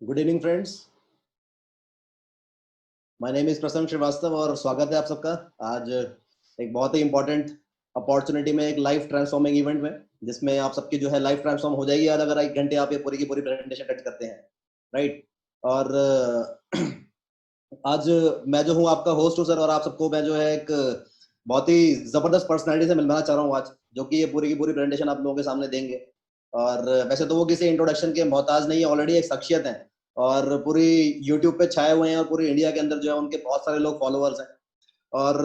Good evening friends, my name is प्रसन्न श्रीवास्तव और स्वागत है आप सबका आज एक बहुत ही इंपॉर्टेंट अपॉर्चुनिटी में, एक लाइफ ट्रांसफॉर्मिंग इवेंट में, जिसमें आप सबकी जो है लाइफ ट्रांसफॉर्म हो जाएगी आज अगर 1 घंटे आप ये पूरी की पूरी प्रेजेंटेशन अटेंड करते हैं, राइट। और आज मैं जो हूँ आपका होस्ट हूँ सर, और आप सबको मैं जो है एक बहुत ही जबरदस्त पर्सनैलिटी से मिलवाना चाह रहा हूँ आज, जो कि ये पूरी की पूरी प्रेजेंटेशन आप लोगों के सामने देंगे। और वैसे तो वो किसी इंट्रोडक्शन के मोहताज नहीं है, ऑलरेडी एक शख्सियत है और पूरी यूट्यूब पे छाए हुए हैं और पूरी इंडिया के अंदर जो है उनके बहुत सारे लोग फॉलोअर्स हैं। और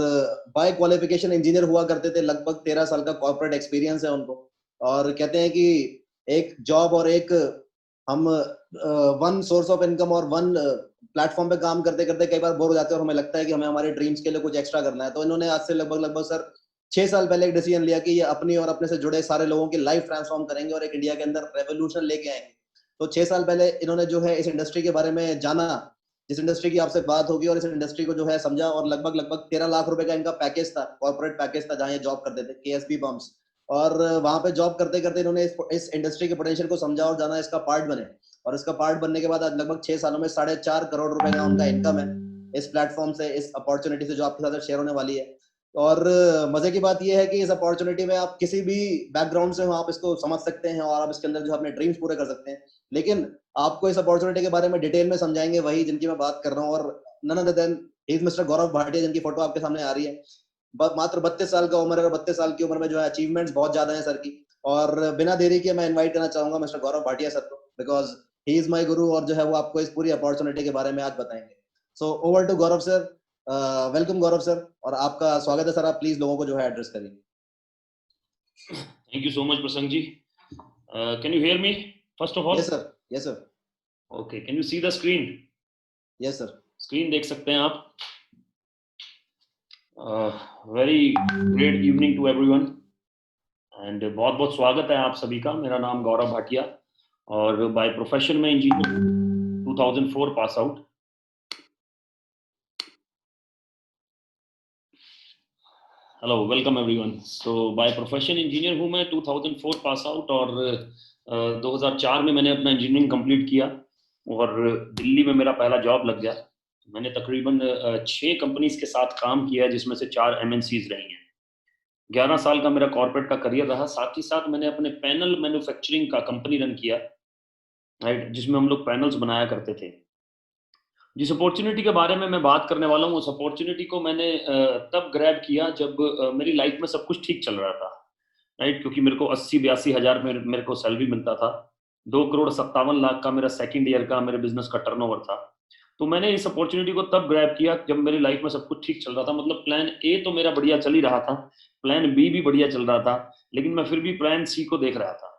बाय क्वालिफिकेशन इंजीनियर हुआ करते थे, लगभग 13 साल का कॉर्पोरेट एक्सपीरियंस है उनको। और कहते हैं कि एक जॉब और एक हम वन सोर्स ऑफ इनकम और वन प्लेटफॉर्म पे काम करते करते कई बार बोर हो जाते हैं और हमें लगता है कि हमें हमारे ड्रीम्स के लिए कुछ एक्स्ट्रा करना है। तो इन्होंने आज से लगभग लगभग सर 6 साल पहले एक डिसीजन लिया कि ये अपनी और अपने से जुड़े सारे लोगों की लाइफ ट्रांसफॉर्म करेंगे और एक इंडिया के अंदर रेवोल्यूशन लेके आएंगे। तो 6 साल पहले इन्होंने जो है इस इंडस्ट्री के बारे में जाना, जिस इंडस्ट्री की आपसे बात होगी, और इस इंडस्ट्री को जो है समझा, और लगभग लगभग 13 लाख रुपए का इनका पैकेज था, कॉर्पोरेट पैकेज था, जहाँ ये जॉब करते थे केएसबी पम्प्स। और वहां पे जॉब करते करते इन्होंने इस इंडस्ट्री के पोटेंशियल को समझा और जाना, इसका पार्ट बने। और इसका पार्ट बनने के बाद आज लगभग 6 सालों में 4.5 करोड़ रुपए का उनका इनकम है इस प्लेटफॉर्म से, इस अपॉर्चुनिटी से जो आपके साथ शेयर होने वाली है। और मजे की बात यह है कि इस अपॉर्चुनिटी में आप किसी भी बैकग्राउंड से हो, आप इसको समझ सकते हैं और आप इसके अंदर जो अपने ड्रीम्स पूरे कर सकते हैं। लेकिन आपको इस अपॉर्चुनिटी के बारे में डिटेल में समझाएंगे वही जिनकी मैं बात कर रहा हूँ, और none other than is mister Gaurav Bhatia, जिनकी फोटो आपके सामने आ रही है। मात्र 32 साल का उम्र है और 32 साल की उम्र में जो है अचीवमेंट्स बहुत ज्यादा है सर की। और बिना देरी के मैं इनवाइट करना चाहूंगा मिस्टर गौरव भाटिया सर को, बिकॉज ही इज माय गुरु, और जो है वो आपको इस पूरी अपॉर्चुनिटी के बारे में आज बताएंगे। So over to Gaurav sir. Welcome Gaurav sir, और आपका स्वागत है सर। आप प्लीज लोगों को जो है एड्रेस करिए। Thank you so much, Prasang ji. Can you hear me? First of all, yes sir, yes sir, okay. Can you see the screen? Yes sir. Screen देख सकते हैं आप? Very great evening to everyone. And बहुत बहुत स्वागत है आप सभी का। मेरा नाम गौरव भाटिया और बाय प्रोफेशन में engineer, 2004 pass out. Hello, welcome everyone. So by profession engineer हूँ मैं, 2004 पास आउट, और 2004 में मैंने अपना इंजीनियरिंग कंप्लीट किया और दिल्ली में मेरा पहला जॉब लग गया। मैंने तकरीबन 6 कंपनीज के साथ काम किया है, जिसमें से 4 MNCs रही हैं। 11 साल का मेरा कॉर्पोरेट का करियर रहा। साथ ही साथ मैंने अपने पैनल मैन्युफैक्चरिंग का कंपनी रन किया, राइट, जिसमें हम लोग पैनल्स बनाया करते थे। जिस अपॉर्चुनिटी के बारे में मैं बात करने वाला हूँ, उस अपॉर्चुनिटी को मैंने तब ग्रैब किया जब मेरी लाइफ में सब कुछ ठीक चल रहा था, राइट, क्योंकि मेरे को 80-82 हज़ार में मेरे को सैलरी मिलता था। 2,57,00,000 का मेरा सेकंड ईयर का मेरे बिजनेस का टर्नओवर था। तो मैंने इस अपॉर्चुनिटी को तब ग्रैब किया जब मेरी लाइफ में सब कुछ ठीक चल रहा था। मतलब प्लान ए तो मेरा बढ़िया चल ही रहा था, प्लान बी भी बढ़िया चल रहा था, लेकिन मैं फिर भी प्लान सी को देख रहा था,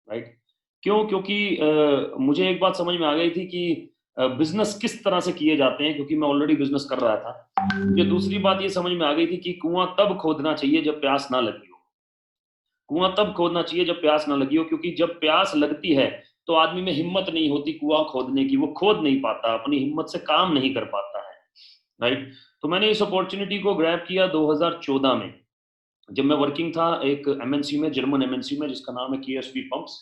राइट। क्यों? क्योंकि मुझे एक बात समझ में आ गई थी कि बिजनेस किस तरह से किए जाते हैं, क्योंकि मैं ऑलरेडी बिजनेस कर रहा था। मुझे दूसरी बात ये समझ में आ गई थी कि कुआं तब खोदना चाहिए जब प्यास ना लगी हो। कुआं तब खोदना चाहिए जब प्यास ना लगी हो, क्योंकि जब प्यास लगती है तो आदमी में हिम्मत नहीं होती कुआं खोदने की, वो खोद नहीं पाता, अपनी हिम्मत से काम नहीं कर पाता है, राइट। तो मैंने इस अपॉर्चुनिटी को ग्रैब किया 2014 में, जब मैं वर्किंग था एक MNC में, जर्मन MNC में, जिसका नाम है KSB पंप्स।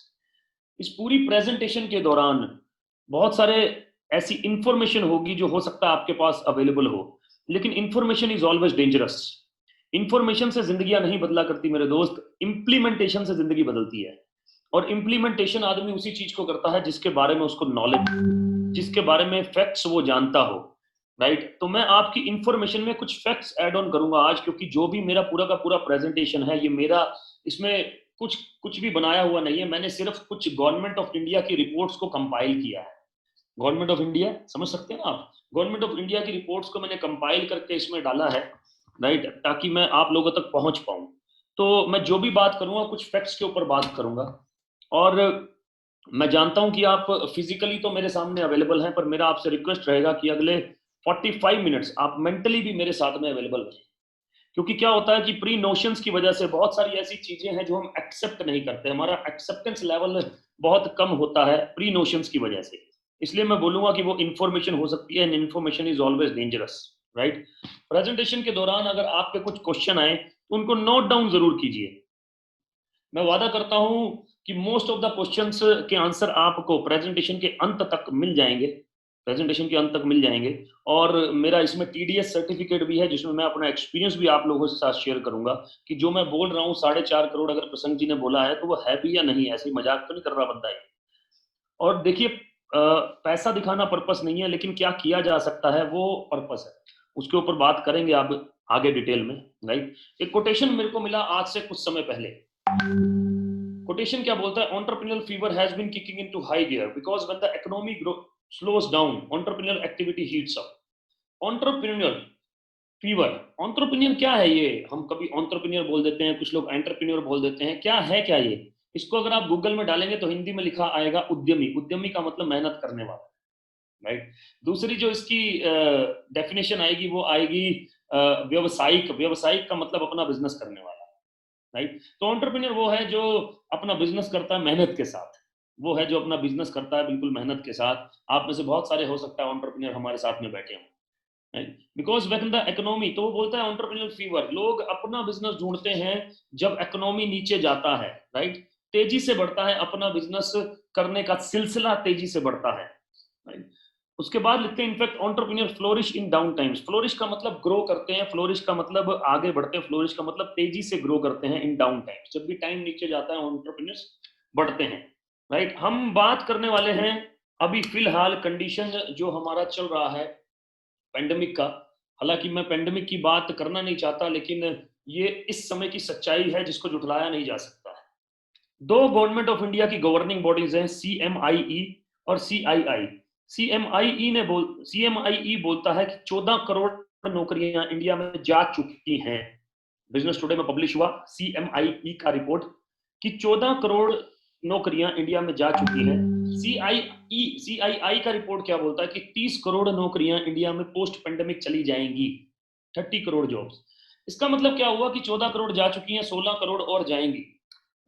इस पूरी प्रेजेंटेशन के दौरान बहुत सारे ऐसी इंफॉर्मेशन होगी जो हो सकता है आपके पास अवेलेबल हो, लेकिन information is always dangerous. Information से जिंदगियां नहीं बदला करती मेरे दोस्त, इंप्लीमेंटेशन से जिंदगी बदलती है। और इंप्लीमेंटेशन आदमी उसी चीज को करता है जिसके बारे में उसको नॉलेज, जिसके बारे में फैक्ट्स वो जानता हो, राइट। तो मैं आपकी इंफॉर्मेशन में कुछ फैक्ट्स ऐड ऑन करूंगा आज, क्योंकि जो भी मेरा पूरा का पूरा प्रेजेंटेशन है, ये मेरा, इसमें कुछ कुछ भी बनाया हुआ नहीं है। मैंने सिर्फ कुछ गवर्नमेंट ऑफ इंडिया की रिपोर्ट्स को कंपाइल किया है। गवर्नमेंट ऑफ इंडिया समझ सकते हैं आप, गवर्नमेंट ऑफ इंडिया की रिपोर्ट्स को मैंने कंपाइल करके इसमें डाला है, राइट, ताकि मैं आप लोगों तक पहुंच पाऊं। तो मैं जो भी बात करूंगा कुछ फैक्ट्स के ऊपर बात करूंगा। और मैं जानता हूं कि आप फिजिकली तो मेरे सामने अवेलेबल हैं, पर मेरा आपसे रिक्वेस्ट रहेगा कि अगले 45 मिनट्स आप मेंटली भी मेरे साथ में अवेलेबल रहें। क्योंकि क्या होता है कि प्री नोशंस की वजह से बहुत सारी ऐसी चीजें हैं जो हम एक्सेप्ट नहीं करते, हमारा एक्सेप्टेंस लेवल बहुत कम होता है प्री नोशंस की वजह से। इसलिए मैं बोलूंगा कि वो इंफॉर्मेशन हो सकती है, information is always dangerous, right. Presentation के दौरान अगर आपके कुछ क्वेश्चन आए तो उनको नोट डाउन जरूर कीजिए। मैं वादा करता हूं कि मोस्ट ऑफ द क्वेश्चंस के आंसर आपको प्रेजेंटेशन के अंत तक मिल जाएंगे, प्रेजेंटेशन के अंत तक मिल जाएंगे। और मेरा इसमें TDS सर्टिफिकेट भी है, जिसमें मैं अपना एक्सपीरियंस भी आप लोगों के साथ शेयर करूंगा कि जो मैं बोल रहा हूँ 4.5 करोड़ अगर प्रसंग जी ने बोला है तो वो है भी या नहीं, ऐसे ही मजाक तो नहीं कर रहा बंदा ये। और देखिए पैसा दिखाना पर्पस नहीं है, लेकिन क्या किया जा सकता है वो पर्पस है, उसके ऊपर बात करेंगे आप आगे डिटेल में, राइट। एक कोटेशन मेरे को मिला आज से कुछ समय पहले। कोटेशन क्या बोलता है? Entrepreneur fever has been kicking into high gear because when the economy slows down entrepreneur activity heats up. Entrepreneur fever, entrepreneur क्या है ये? हम कभी एंटरप्रेन्योर बोल देते हैं, कुछ लोग एंटरप्रेन्योर बोल देते हैं, क्या है क्या ये? इसको अगर आप गूगल में डालेंगे तो हिंदी में लिखा आएगा उद्यमी। उद्यमी का मतलब मेहनत करने वाला, राइट। दूसरी जो इसकी डेफिनेशन आएगी वो आएगी व्यवसायिक। व्यवसायिक का मतलब अपना बिजनेस करने वाला, राइट। तो एंटरप्रेन्योर वो है जो अपना बिजनेस करता है मेहनत के साथ, वो है जो अपना बिजनेस करता है बिल्कुल मेहनत के साथ। आप में से बहुत सारे हो सकता है एंटरप्रेन्योर हमारे साथ में बैठे हों, बिकॉज व्हेन द इकोनॉमी, तो वो बोलता है एंटरप्रेन्योर फीवर, लोग अपना बिजनेस ढूंढते हैं जब इकोनॉमी नीचे जाता है, राइट। तेजी से बढ़ता है अपना बिजनेस करने का सिलसिला, तेजी से बढ़ता है, राइट। उसके बाद लिखते हैं इनफैक्ट एंटरप्रेन्योर फ्लोरिश इन डाउन टाइम्स। फ्लोरिश का मतलब ग्रो करते हैं, फ्लोरिश का मतलब आगे बढ़ते हैं, फ्लोरिश का मतलब तेजी से ग्रो करते हैं इन डाउन टाइम्स। जब भी टाइम नीचे जाता है एंटरप्रेन्योर्स बढ़ते हैं, राइट। हम बात करने वाले हैं अभी फिलहाल कंडीशन जो हमारा चल रहा है पेंडेमिक का। हालांकि मैं पेंडेमिक की बात करना नहीं चाहता, लेकिन ये इस समय की सच्चाई है जिसको झुठलाया नहीं जा सकता है। दो गवर्नमेंट ऑफ इंडिया की गवर्निंग बॉडीज हैं, CMIE और CII। CMIE बोलता है कि 14 करोड़ नौकरियां इंडिया में जा चुकी हैं। बिजनेस टुडे में पब्लिश हुआ CMIE का रिपोर्ट कि 14 करोड़ नौकरियां इंडिया में जा चुकी हैं। CII का रिपोर्ट क्या बोलता है कि 30 करोड़ नौकरियां इंडिया में पोस्ट पेंडेमिक चली जाएंगी, 30 करोड़ जॉब्स। इसका मतलब क्या हुआ कि 14 करोड़ जा चुकी हैं, 16 करोड़ और जाएंगी,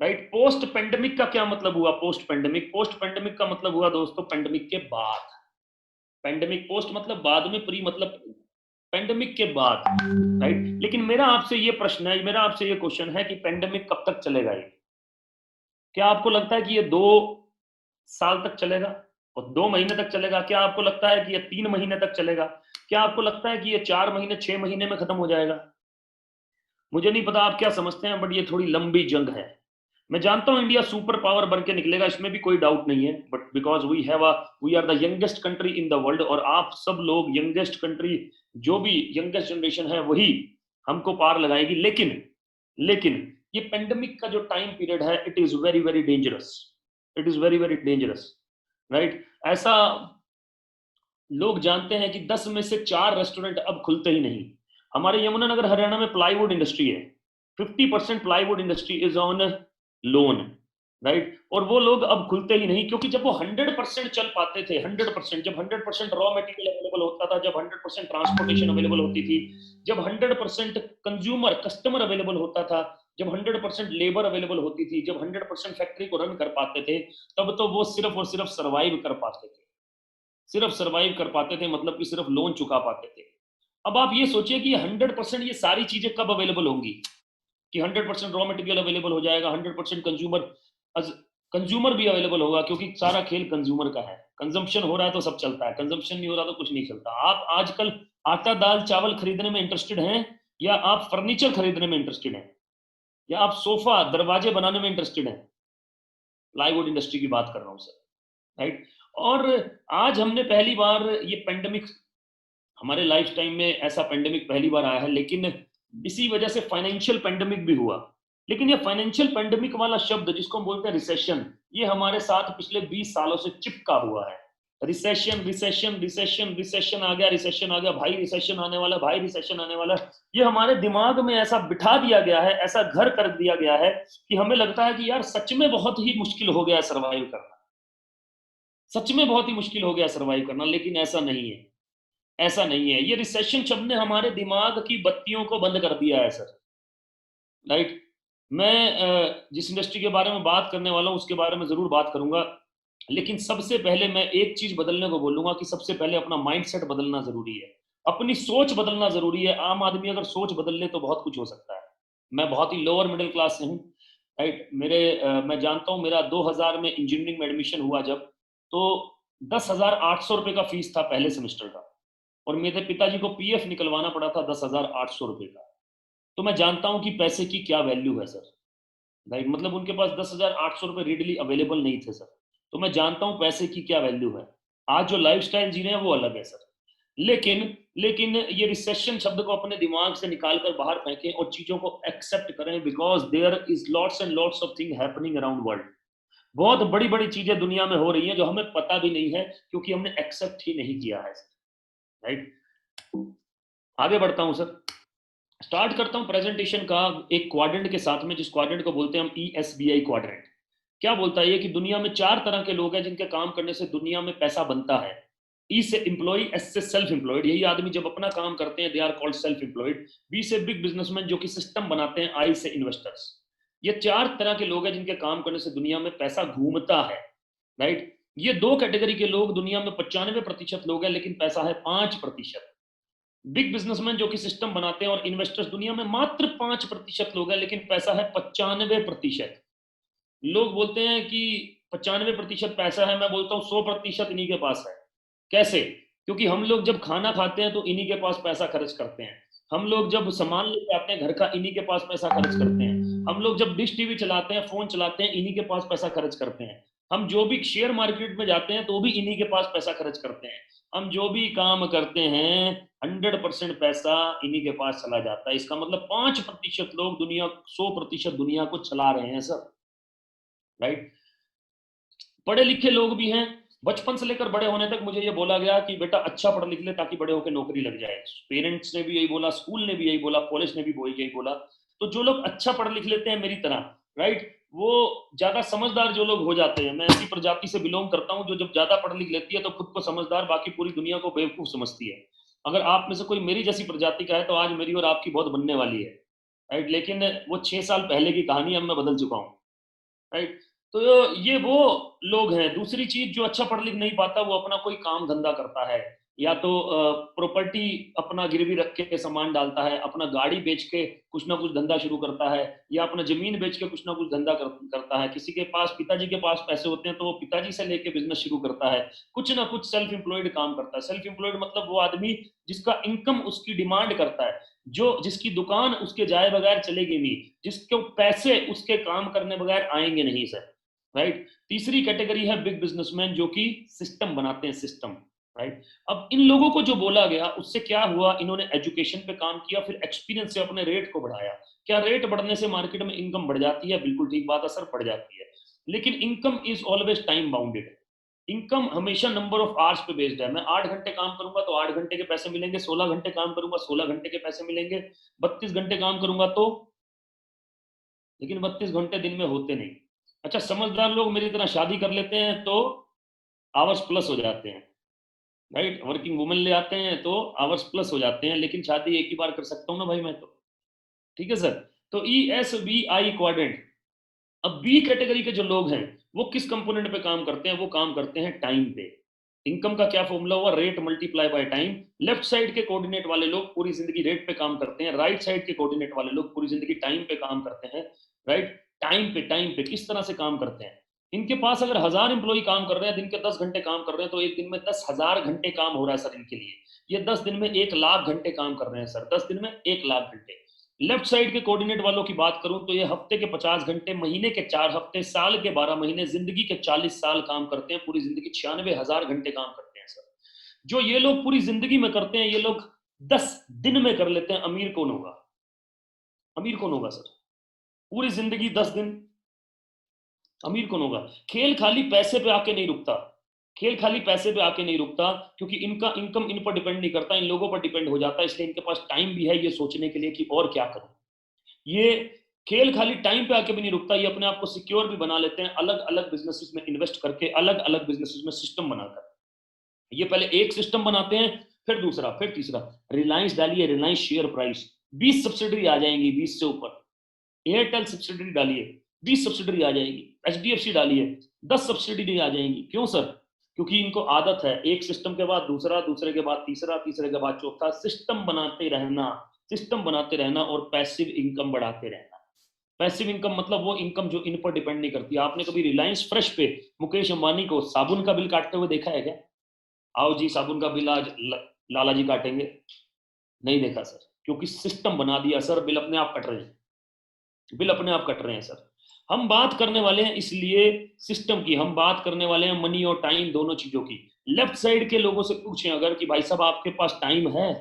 राइट। पोस्ट पेंडेमिक का क्या मतलब हुआ? पोस्ट पेंडेमिक, पोस्ट पेंडेमिक का मतलब हुआ दोस्तों पेंडेमिक के बाद। पेंडेमिक, पोस्ट मतलब बाद में, प्री मतलब पेंडेमिक के बाद, राइट। लेकिन मेरा आपसे ये प्रश्न है, मेरा आपसे ये क्वेश्चन है कि पेंडेमिक कब तक चलेगा ये? क्या आपको लगता है कि ये 2 साल तक चलेगा और 2 महीने तक चलेगा? क्या आपको लगता है कि ये 3 महीने तक चलेगा? क्या आपको लगता है कि ये 4 महीने 6 महीने में खत्म हो जाएगा? मुझे नहीं पता आप क्या समझते हैं, बट ये थोड़ी लंबी जंग है। मैं जानता हूं इंडिया सुपर पावर बन के निकलेगा, इसमें भी कोई डाउट नहीं है, but because we are the youngest country in the world, और आप सब लोग यंगेस्ट कंट्री, जो भी यंगेस्ट जनरेशन है वही हमको पार लगाएगी। लेकिन ये पेंडेमिक का जो टाइम पीरियड है, it is very very dangerous, it is very very dangerous, right. ऐसा लोग जानते हैं कि 10 में से 4 रेस्टोरेंट अब खुलते ही नहीं। हमारे यमुनानगर हरियाणा में प्लाईवुड इंडस्ट्री है, 50% plywood industry is on loan, right. और वो लोग अब खुलते ही नहीं, क्योंकि जब वो 100% चल पाते थे, 100%, जब 100% रॉ मटेरियल अवेलेबल होता था, जब 100% ट्रांसपोर्टेशन अवेलेबल होती थी, जब 100% कंज्यूमर कस्टमर अवेलेबल होता था, जब 100% लेबर अवेलेबल होती थी, जब 100% फैक्ट्री को रन कर पाते थे, तब तो वो सिर्फ और सिर्फ सर्वाइव कर पाते थे, सिर्फ सर्वाइव कर पाते थे, मतलब कि सिर्फ लोन चुका पाते थे। अब आप ये सोचिए कि 100% ये सारी चीजें कब अवेलेबल होंगी, कि 100% रॉ मटेरियल अवेलेबल हो जाएगा, 100% कंज्यूमर भी अवेलेबल होगा, क्योंकि सारा खेल कंज्यूमर का है। कंजम्पशन हो रहा है तो सब चलता है, कंजम्पशन नहीं हो रहा तो कुछ नहीं चलता। आप आजकल आटा दाल चावल खरीदने में इंटरेस्टेड हैं, या आप फर्नीचर खरीदने में इंटरेस्टेड हैं, या आप सोफा दरवाजे बनाने में इंटरेस्टेड हैं? प्लाईवुड इंडस्ट्री की बात कर रहा हूं सर, राइट। और आज हमने पहली बार ये पेंडेमिक, हमारे लाइफ टाइम में ऐसा पेंडेमिक पहली बार आया है, लेकिन इसी वजह से फाइनेंशियल पेंडेमिक भी हुआ। लेकिन ये फाइनेंशियल पेंडेमिक वाला शब्द जिसको हम बोलते हैं रिसेशन, ये हमारे साथ पिछले 20 सालों से चिपका हुआ है। रिसेशन रिसेशन रिसेशन रिसेशन आ गया, रिसेशन आ गया भाई, रिसेशन आने वाला भाई, रिसेशन आने वाला। ये हमारे दिमाग में ऐसा बिठा दिया गया है, ऐसा घर कर दिया गया है कि हमें लगता है कि यार सच में बहुत ही मुश्किल हो गया सर्वाइव करना, सच में बहुत ही मुश्किल हो गया सर्वाइव करना। लेकिन ऐसा नहीं है, ऐसा नहीं है। ये रिसेशन शब्द ने हमारे दिमाग की बत्तियों को बंद कर दिया है सर, राइट। मैं जिस इंडस्ट्री के बारे में बात करने वाला हूं उसके बारे में जरूर बात करूंगा, लेकिन सबसे पहले मैं एक चीज बदलने को बोलूंगा कि सबसे पहले अपना माइंडसेट बदलना जरूरी है, अपनी सोच बदलना जरूरी है। आम आदमी अगर सोच बदल ले तो बहुत कुछ हो सकता है। मैं बहुत ही लोअर मिडिल क्लास से हूं, राइट। मैं जानता हूँ, मेरा 2000 में इंजीनियरिंग में एडमिशन हुआ जब, तो 10,800 रुपए का फीस था पहले सेमेस्टर का, और मेरे पिताजी को पीएफ निकलवाना पड़ा था 10,800 रुपए का। तो मैं जानता हूँ कि पैसे की क्या वैल्यू है सर, राइट। मतलब उनके पास 10,800 रुपए रेडली अवेलेबल नहीं थे सर। तो मैं जानता हूँ पैसे की क्या वैल्यू है। आज जो लाइफस्टाइल जी रहे हैं वो अलग है सर। लेकिन लेकिन ये रिसेशन शब्द को अपने दिमाग से निकाल कर बाहर फेंकें और चीजों को एक्सेप्ट करें, because there is lots and lots of thing happening around world. बहुत बड़ी बड़ी चीजें दुनिया में हो रही हैं जो हमें पता भी नहीं है, क्योंकि हमने एक्सेप्ट ही नहीं किया है सर, राइट। आगे बढ़ता हूं सर। स्टार्ट करता हूं प्रेजेंटेशन का एक क्वाड्रेंट के साथ में, जिस क्वाड्रेंट को बोलते हैं हम ESBI क्वाड्रेंट। क्या बोलता है ये कि दुनिया में 4 तरह के लोग हैं जिनके काम करने से दुनिया में पैसा बनता है। ई से एम्प्लॉय, एस से सेल्फ एम्प्लॉयड, यही आदमी जब अपना काम करते हैं they are called self employed. B से बिग बिजनेसमैन जो कि सिस्टम बनाते हैं। आई से इन्वेस्टर्स। ये 4 तरह के लोग हैं जिनके काम करने से दुनिया में पैसा घूमता है, राइट। ये 2 कैटेगरी के लोग दुनिया में 95% लोग हैं, लेकिन पैसा है 5%। बिग बिजनेसमैन जो कि सिस्टम बनाते हैं, और इन्वेस्टर्स दुनिया में मात्र 5% लोग हैं, लेकिन पैसा है 95%। लोग बोलते हैं कि 95% पैसा है, मैं बोलता हूँ 100% इन्हीं के पास है। कैसे? क्योंकि हम लोग जब खाना खाते हैं तो इन्हीं के पास पैसा खर्च करते हैं। हम लोग जब सामान लेके आते हैं घर का, इन्हीं के पास पैसा खर्च करते हैं। हम लोग जब डिश टीवी चलाते हैं, फोन चलाते हैं, इन्हीं के पास पैसा खर्च करते हैं। हम जो भी शेयर मार्केट में जाते हैं तो भी इन्हीं के पास पैसा खर्च करते हैं। हम जो भी काम करते हैं 100% पैसा इन्हीं के पास चला जाता है। इसका मतलब 5% लोग दुनिया, 100% दुनिया को चला रहे हैं सर, राइट। पढ़े लिखे लोग भी हैं। बचपन से लेकर बड़े होने तक मुझे ये बोला गया कि बेटा अच्छा पढ़ लिख ले ताकि बड़े होकर नौकरी लग जाए। पेरेंट्स ने भी यही बोला, स्कूल ने भी यही बोला, कॉलेज ने भी यही बोला। तो जो लोग अच्छा पढ़ लिख लेते हैं मेरी तरह, राइट, वो ज्यादा समझदार जो लोग हो जाते हैं। मैं ऐसी प्रजाति से बिलोंग करता हूँ जो जब ज्यादा पढ़ लिख लेती है तो खुद को समझदार, बाकी पूरी दुनिया को बेवकूफ समझती है। अगर आप में से कोई मेरी जैसी प्रजाति का है तो आज मेरी और आपकी बहुत बनने वाली है, राइट। लेकिन वो 6 साल पहले की कहानी, अब मैं बदल चुका हूँ, राइट। तो ये वो लोग हैं। दूसरी चीज, जो अच्छा पढ़ लिख नहीं पाता वो अपना कोई काम धंधा करता है, या तो प्रॉपर्टी अपना गिरवी रख के सामान डालता है, अपना गाड़ी बेच के कुछ ना कुछ धंधा शुरू करता है, या अपना जमीन बेच के कुछ ना कुछ धंधा करता है। किसी के पास, पिताजी के पास पैसे होते हैं तो वो पिताजी से लेके बिजनेस शुरू करता है। कुछ ना कुछ सेल्फ एम्प्लॉयड काम करता है। सेल्फ एम्प्लॉयड मतलब वो आदमी जिसका इनकम उसकी डिमांड करता है, जो जिसकी दुकान उसके जाए बगैर चलेगी नहीं, जिसके पैसे उसके काम करने बगैर आएंगे नहीं सर, राइट। तीसरी कैटेगरी है बिग बिजनेसमैन जो कि सिस्टम बनाते हैं, सिस्टम, राइट। अब इन लोगों को जो बोला गया उससे क्या हुआ, इन्होंने एजुकेशन पे काम किया, फिर एक्सपीरियंस से अपने रेट को बढ़ाया। क्या रेट बढ़ने से मार्केट में इनकम बढ़ जाती है? बिल्कुल ठीक बात है सर, बढ़ जाती है। लेकिन income is always time bounded. Income हमेशा नंबर ऑफ आवर्स पे बेस्ड है। मैं 8 घंटे काम करूंगा तो 8 घंटे के पैसे मिलेंगे, 16 घंटे काम करूंगा 16 घंटे के पैसे मिलेंगे, 32 घंटे काम करूंगा तो, लेकिन 32 घंटे दिन में होते नहीं। अच्छा, समझदार लोग मेरी तरह शादी कर लेते हैं तो आवर्स प्लस हो जाते हैं, राइट। वर्किंग वुमेन ले आते हैं तो आवर्स प्लस हो जाते हैं, लेकिन शादी एक ही बार कर सकता हूँ ना भाई मैं तो, ठीक है सर। तो ESBI क्वाड्रेंट। अब बी कैटेगरी के जो लोग हैं वो किस कंपोनेंट पे काम करते हैं? वो काम करते हैं टाइम पे। इनकम का क्या फॉर्मूला हुआ? Rate multiply by time. Left side के कोऑर्डिनेट वाले लोग पूरी जिंदगी रेट पे काम करते हैं, राइट साइड के कोऑर्डिनेट वाले लोग पूरी जिंदगी टाइम पे काम करते हैं, राइट। टाइम पे किस तरह से काम करते हैं? इनके पास अगर 1000 एम्प्लॉय काम कर रहे हैं, दिन के 10 घंटे काम कर रहे हैं, तो एक दिन में 10,000 घंटे काम हो रहा है सर इनके लिए। ये 10 दिन में 1,00,000 घंटे काम कर रहे हैं सर, 10 दिन में 1,00,000 घंटे। लेफ्ट साइड के कोऑर्डिनेट वालों की बात करूं तो ये हफ्ते के 50 घंटे, महीने के 4 हफ्ते, साल के 12 महीने, जिंदगी के 40 साल काम करते हैं। पूरी जिंदगी 96,000 घंटे काम करते हैं सर। जो ये लोग पूरी जिंदगी में करते हैं, ये लोग 10 दिन में कर लेते हैं। अमीर कौन होगा? अमीर कौन होगा सर? पूरी जिंदगी 10 दिन, अमीर कौन होगा? खेल खाली पैसे पे आके नहीं रुकता। खेल खाली पैसे पे आके नहीं रुकता, क्योंकि इनका इनकम इन पर डिपेंड नहीं करता, इन लोगों पर डिपेंड हो जाता है। इसलिए इनके पास टाइम भी है ये सोचने के लिए कि और क्या करूं। ये खेल खाली टाइम पे आके भी नहीं रुकता, ये अपने आप को सिक्योर भी बना लेते हैं अलग अलग बिजनेसेस में इन्वेस्ट करके, अलग अलग बिजनेसेस में सिस्टम बनाकर। ये पहले एक सिस्टम बनाते हैं, फिर दूसरा, फिर तीसरा। रिलायंस डालिए, रिलायंस शेयर प्राइस 20 सब्सिडरी आ जाएंगी, 20 से ऊपर। एयरटेल सब्सिडरी डालिए, 20 सब्सिडरी आ जाएगी। HDFC डालिए, 10 सब्सिडरी आ जाएंगी। क्यों सर? क्योंकि इनको आदत है एक सिस्टम के बाद दूसरा, दूसरे के बाद तीसरा, तीसरे के बाद चौथा, सिस्टम बनाते रहना, सिस्टम बनाते रहना और पैसिव इनकम बढ़ाते रहना। पैसिव इनकम मतलब वो इनकम जो इन पर डिपेंड नहीं करती। आपने कभी रिलायंस फ्रेश पे मुकेश अंबानी को साबुन का बिल काटते हुए देखा है क्या? आओ जी साबुन का बिल आज लाला जी काटेंगे, नहीं देखा सर, क्योंकि सिस्टम बना दिया सर, बिल अपने आप कट रहे हैं, बिल अपने आप कट रहे हैं सर। हम बात करने वाले हैं इसलिए सिस्टम की, हम बात करने वाले हैं मनी और टाइम दोनों चीजों की। लेफ्ट साइड के लोगों से पूछें अगर कि भाई साहब आपके पास टाइम है,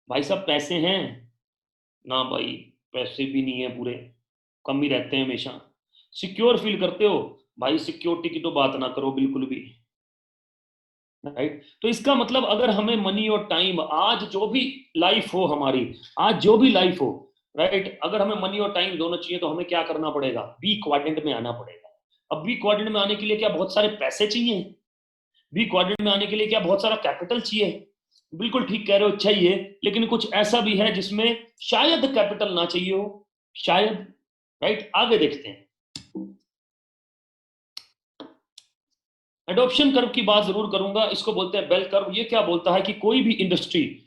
भाई साहब पैसे हैं, ना भाई पैसे भी नहीं है पूरे, कम ही रहते हैं हमेशा। सिक्योर फील करते हो, भाई सिक्योरिटी की तो बात ना करो बिल्कुल भी, राइट। तो इसका मतलब अगर हमें मनी और टाइम, आज जो भी लाइफ हो हमारी, आज जो भी लाइफ हो, राइट, अगर हमें मनी और टाइम दोनों चाहिए तो हमें क्या करना पड़ेगा? बी क्वाड्रेंट में आना पड़ेगा। अब बी क्वाड्रेंट में आने के लिए क्या बहुत सारे पैसे चाहिए? बी क्वाड्रेंट में आने के लिए क्या बहुत सारा कैपिटल चाहिए? बिल्कुल ठीक कह रहे हो, चाहिए, लेकिन कुछ ऐसा भी है जिसमें शायद कैपिटल ना चाहिए हो, शायद, राइट। आगे देखते हैं। एडॉप्शन कर्व की बात जरूर करूंगा, इसको बोलते हैं बेल कर्व। ये क्या बोलता है कि कोई भी इंडस्ट्री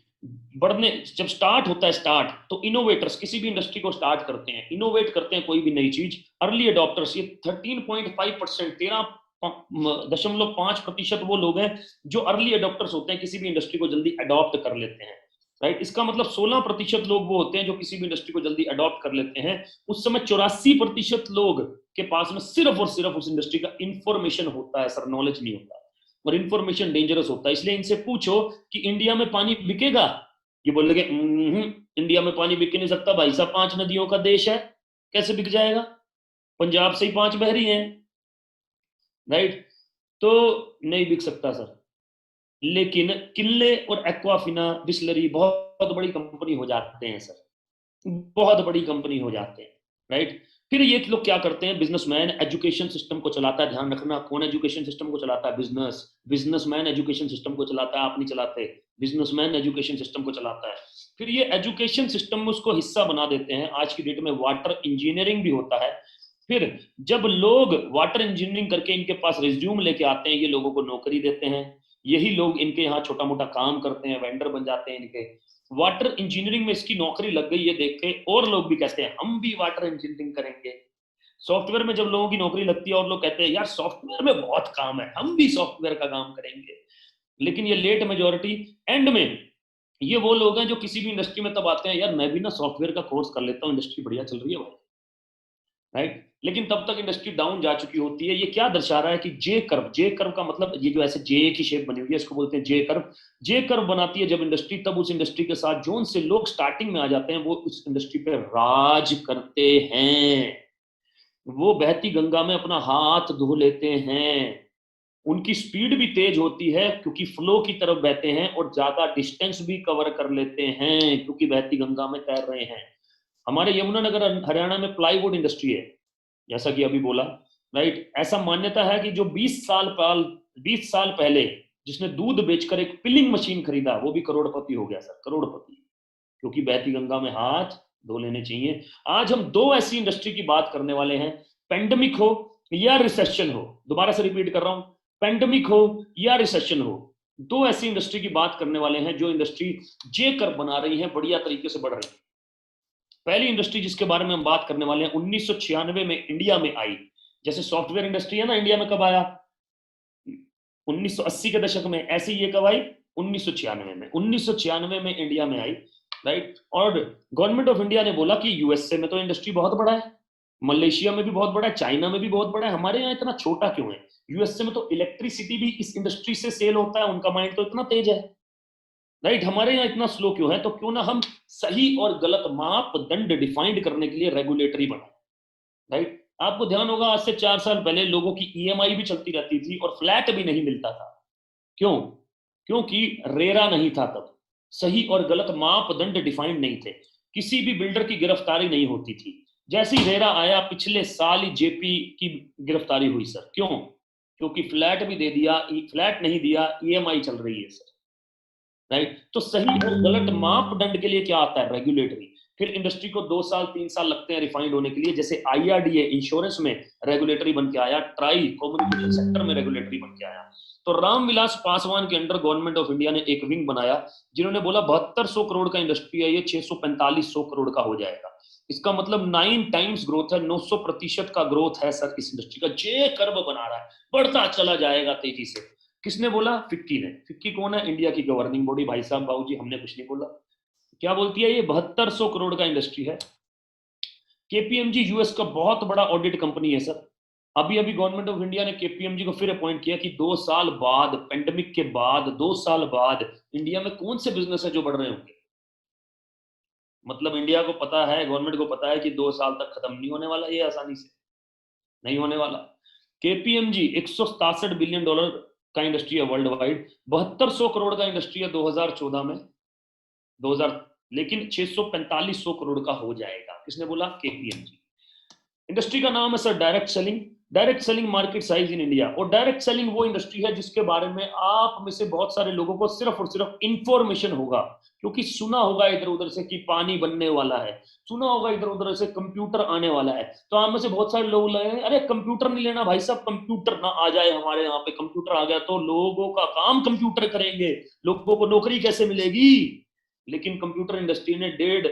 बढ़ने जब स्टार्ट होता है, स्टार्ट तो इनोवेटर्स किसी भी इंडस्ट्री को स्टार्ट करते हैं, इनोवेट करते हैं कोई भी नई चीज। अर्ली अडॉप्टर्स, ये 13.5%, 13.5% वो लोग हैं जो अर्ली अडॉप्टर्स होते हैं, किसी भी इंडस्ट्री को जल्दी अडॉप्ट कर लेते हैं, राइट। इसका मतलब 16% लोग वो होते हैं जो किसी भी इंडस्ट्री को जल्दी अडॉप्ट कर लेते हैं। उस समय 84% लोग के पास में सिर्फ और सिर्फ उस इंडस्ट्री का इंफॉर्मेशन होता है सर, नॉलेज नहीं होता। और इंफॉर्मेशन डेंजरस होता है, इसलिए इनसे पूछो कि इंडिया में पानी बिकेगा, ये बोलेंगे इंडिया में पानी बिक नहीं सकता भाई साहब, 5 नदियों का देश है, कैसे बिक जाएगा? पंजाब से ही 5 बह रही हैं, राइट। तो नहीं बिक सकता सर। लेकिन किल्ले और एक्वाफिना बिस्लरी बहुत बड़ी कंपनी हो जाते हैं सर, बहुत बड़ी कंपनी हो जाते हैं, राइट। फिर ये लोग क्या करते हैं? बिजनेसमैन एजुकेशन सिस्टम को चलाता है, ध्यान रखना, कौन एजुकेशन सिस्टम को चलाता है? बिजनेस, बिजनेसमैन एजुकेशन सिस्टम को चलाता है, आप नहीं चलाते, बिजनेसमैन एजुकेशन सिस्टम को चलाता है। फिर ये एजुकेशन सिस्टम में उसको हिस्सा बना देते हैं। आज की डेट में वाटर इंजीनियरिंग भी होता है। फिर जब लोग वाटर इंजीनियरिंग करके इनके पास रिज्यूम लेके आते हैं, ये लोगों को नौकरी देते हैं, यही लोग इनके यहाँ छोटा मोटा काम करते हैं, वेंडर बन जाते हैं इनके। वाटर इंजीनियरिंग में इसकी नौकरी लग गई, ये देख के और लोग भी कहते हैं हम भी वाटर इंजीनियरिंग करेंगे। सॉफ्टवेयर में जब लोगों की नौकरी लगती है और लोग कहते हैं यार सॉफ्टवेयर में बहुत काम है, हम भी सॉफ्टवेयर का काम करेंगे। लेकिन ये लेट मेजोरिटी, एंड में ये वो लोग हैं जो किसी भी इंडस्ट्री में तब आते हैं, यार मैं भी ना सॉफ्टवेयर का कोर्स कर लेता हूँ, इंडस्ट्री बढ़िया चल रही है भाई, राइट। लेकिन तब तक इंडस्ट्री डाउन जा चुकी होती है। ये क्या दर्शा रहा है कि जे कर्व, जे कर्व का मतलब ये जो ऐसे जे की शेप बनी हुई है, इसको बोलते हैं जे कर्व। जे कर्व बनाती है जब इंडस्ट्री, तब उस इंडस्ट्री के साथ जोन से लोग स्टार्टिंग में आ जाते हैं, वो उस इंडस्ट्री पे राज करते हैं, वो बहती गंगा में अपना हाथ धो लेते हैं। उनकी स्पीड भी तेज होती है क्योंकि फ्लो की तरफ बहते हैं, और ज्यादा डिस्टेंस भी कवर कर लेते हैं क्योंकि बहती गंगा में तैर रहे हैं। हमारे यमुनानगर हरियाणा में प्लाईवुड इंडस्ट्री है, जैसा कि अभी बोला, राइट। ऐसा मान्यता है कि जो 20 साल पहले जिसने दूध बेचकर एक पिलिंग मशीन खरीदा, वो भी करोड़पति हो गया सर, करोड़पति, क्योंकि बहती गंगा में हाथ धो लेने चाहिए। आज हम दो ऐसी इंडस्ट्री की बात करने वाले हैं, पेंडेमिक हो या रिसेशन हो, दोबारा से रिपीट कर रहा हूं, पेंडेमिक हो या रिसेशन हो, दो ऐसी इंडस्ट्री की बात करने वाले हैं जो इंडस्ट्री जे कर बना रही है, बढ़िया तरीके से बढ़ रही है। पहली इंडस्ट्री जिसके बारे में हम बात करने वाले हैं 1996 में इंडिया में आई। जैसे सॉफ्टवेयर इंडस्ट्री है ना, इंडिया में कब आया? 1980 के दशक में। ऐसे ये कब आई? 1996 में। 1996 में इंडिया में आई, राइट। और गवर्नमेंट ऑफ इंडिया ने बोला कि यूएसए में तो इंडस्ट्री बहुत बड़ा है, मलेशिया में भी बहुत बड़ा है, चाइना में भी बहुत बड़ा है, हमारे यहाँ इतना छोटा क्यों है? यूएसए में तो इलेक्ट्रिसिटी भी इस इंडस्ट्री से सेल होता है, उनका माइंड तो इतना तेज है, राइट। हमारे यहाँ इतना स्लो क्यों है? तो क्यों ना हम सही और गलत मापदंड डिफाइंड करने के लिए रेगुलेटरी बनाए, राइट। आपको ध्यान होगा आज से 4 साल पहले लोगों की ईएमआई भी चलती रहती थी और फ्लैट भी नहीं मिलता था। क्यों? क्योंकि रेरा नहीं था तब, सही और गलत मापदंड डिफाइंड नहीं थे, किसी भी बिल्डर की गिरफ्तारी नहीं होती थी। जैसे ही रेरा आया, पिछले साल ही जेपी की गिरफ्तारी हुई सर। क्यों? क्योंकि फ्लैट भी दे दिया, फ्लैट नहीं दिया, ईएमआई चल रही है सर, राइट। तो सही और गलत मापदंड के लिए क्या आता है? रेगुलेटरी। फिर इंडस्ट्री को 2 साल 3 साल लगते हैं रिफाइंड होने के लिए। जैसे आईआरडीए इंश्योरेंस में रेगुलेटरी बन के आया, ट्राई कम्युनिकेशन सेक्टर में रेगुलेटरी बन के आया। तो रामविलास पासवान के अंडर गवर्नमेंट ऑफ इंडिया ने एक विंग बनाया, जिन्होंने बोला 7200 करोड़ का इंडस्ट्री है ये, 645 करोड़ का हो जाएगा। इसका मतलब 9 टाइम्स ग्रोथ है, 900% का ग्रोथ है सर इस इंडस्ट्री का। जे कर्व बना रहा है, बढ़ता चला जाएगा तेजी से। किसने बोला? फिक्की ने। फिक्की कौन है? इंडिया की गवर्निंग बॉडी। भाई साहब बाबूजी, हमने कुछ नहीं बोला। क्या बोलती है ये? 7200 करोड़ का इंडस्ट्री है। केपीएमजी यूएस का बहुत बड़ा ऑडिट कंपनी है सर। अभी अभी गवर्नमेंट ऑफ इंडिया ने केपीएमजी को फिर अपॉइंट किया कि 2 साल बाद, पेंडेमिक के बाद 2 साल बाद इंडिया में कौन से बिजनेस है जो बढ़ रहे होंगे। मतलब इंडिया को पता है, गवर्नमेंट को पता है कि 2 साल तक खत्म नहीं होने वाला ये, आसानी से नहीं होने वाला। केपीएमजी $167 बिलियन का इंडस्ट्री है वर्ल्ड वाइड। 7200 करोड़ का इंडस्ट्री है 2014 में, 2000, लेकिन 645 करोड़ का हो जाएगा। किसने बोला? केपीएमजी। इंडस्ट्री का नाम है sir direct selling. Direct selling market size in India. और डायरेक्ट सेलिंग वो इंडस्ट्री है जिसके बारे में आप में से बहुत सारे लोगों को सिर्फ और सिर्फ इंफॉर्मेशन होगा, क्योंकि सुना होगा इधर उधर से कि पानी बनने वाला है, सुना होगा इधर उधर से कंप्यूटर आने वाला है। तो आप में से बहुत सारे लोग लगे, अरे कंप्यूटर नहीं लेना भाई साहब, कंप्यूटर ना आ जाए हमारे यहाँ पे, कंप्यूटर आ गया तो लोगों का काम कंप्यूटर करेंगे, लोगों को नौकरी कैसे मिलेगी। लेकिन कंप्यूटर इंडस्ट्री ने 1.5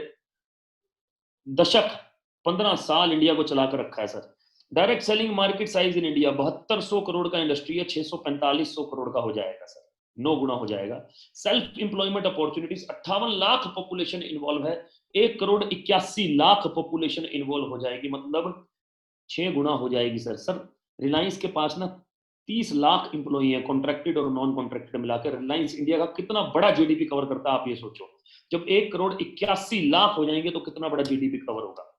दशक, 15 साल इंडिया को चलाकर रखा है sir. Direct selling market size in India 7200 crore का इंडस्ट्री है, 645 करोड़ का हो जाएगा सर, 9 गुना हो जाएगा। Self employment opportunities 58 lakh population involve है, 1 करोड़ 81 लाख पॉपुलेशन इन्वॉल्व हो जाएगी, मतलब 6 गुना हो जाएगी सर। सर रिलायंस के पास ना 30 लाख इंप्लॉई है, कॉन्ट्रैक्टेड और नॉन कॉन्ट्रैक्टेड मिलाकर। रिलायंस इंडिया का कितना बड़ा जीडीपी कवर करता है आप ये सोचो। जब 1 करोड़ 81 लाख हो जाएंगे तो कितना बड़ा जीडीपी कवर होगा।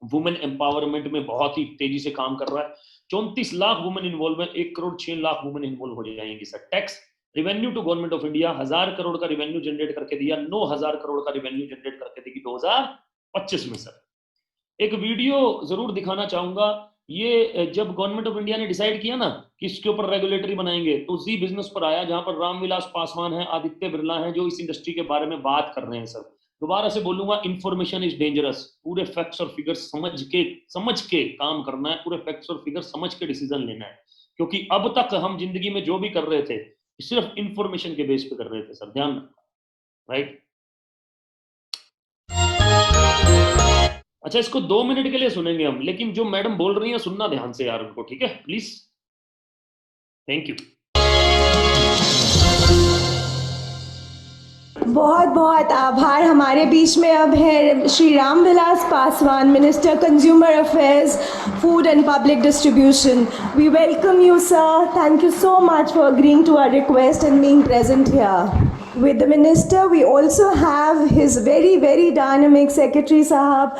वुमेन एम्पावरमेंट में बहुत ही तेजी से काम कर रहा है, 34 लाख वुमेन इन्वॉल्व है, 1 करोड़ 6 लाख वुमेन इन्वॉल्व हो जाएंगी sir. Tax revenue to government of India 1000 crore का रेवेन्यू जनरेट करके दिया, 9000 करोड़ का रेवेन्यू जनरेट करके देगी 2025 में सर। एक वीडियो जरूर दिखाना चाहूंगा। ये जब गवर्नमेंट ऑफ इंडिया ने डिसाइड किया ना कि इसके ऊपर रेगुलेटरी बनाएंगे, तो जी बिजनेस पर आया, जहां पर रामविलास पासवान है, आदित्य बिरला है, जो इस इंडस्ट्री के बारे में बात कर रहे हैं सर। दोबारा से बोलूंगा, इंफॉर्मेशन इज डेंजरस। पूरे फैक्ट्स और फिगर्स समझ के काम करना है, पूरे फैक्ट्स और फिगर्स समझ के डिसीजन लेना है, क्योंकि अब तक हम जिंदगी में जो भी कर रहे थे सिर्फ इंफॉर्मेशन के बेस पे कर रहे थे सर, ध्यान रखना, राइट। अच्छा, इसको 2 मिनट के लिए सुनेंगे हम, लेकिन जो मैडम बोल रही हैं सुनना ध्यान से यार उनको, ठीक है प्लीज, थैंक यू। बहुत बहुत आभार। हमारे बीच में अब है Shri Ramvilas Paswan, minister consumer affairs, food and public distribution. We welcome you sir, thank you so much for agreeing to our request and being present here. With the Minister, we also have his very dynamic Secretary Sahab,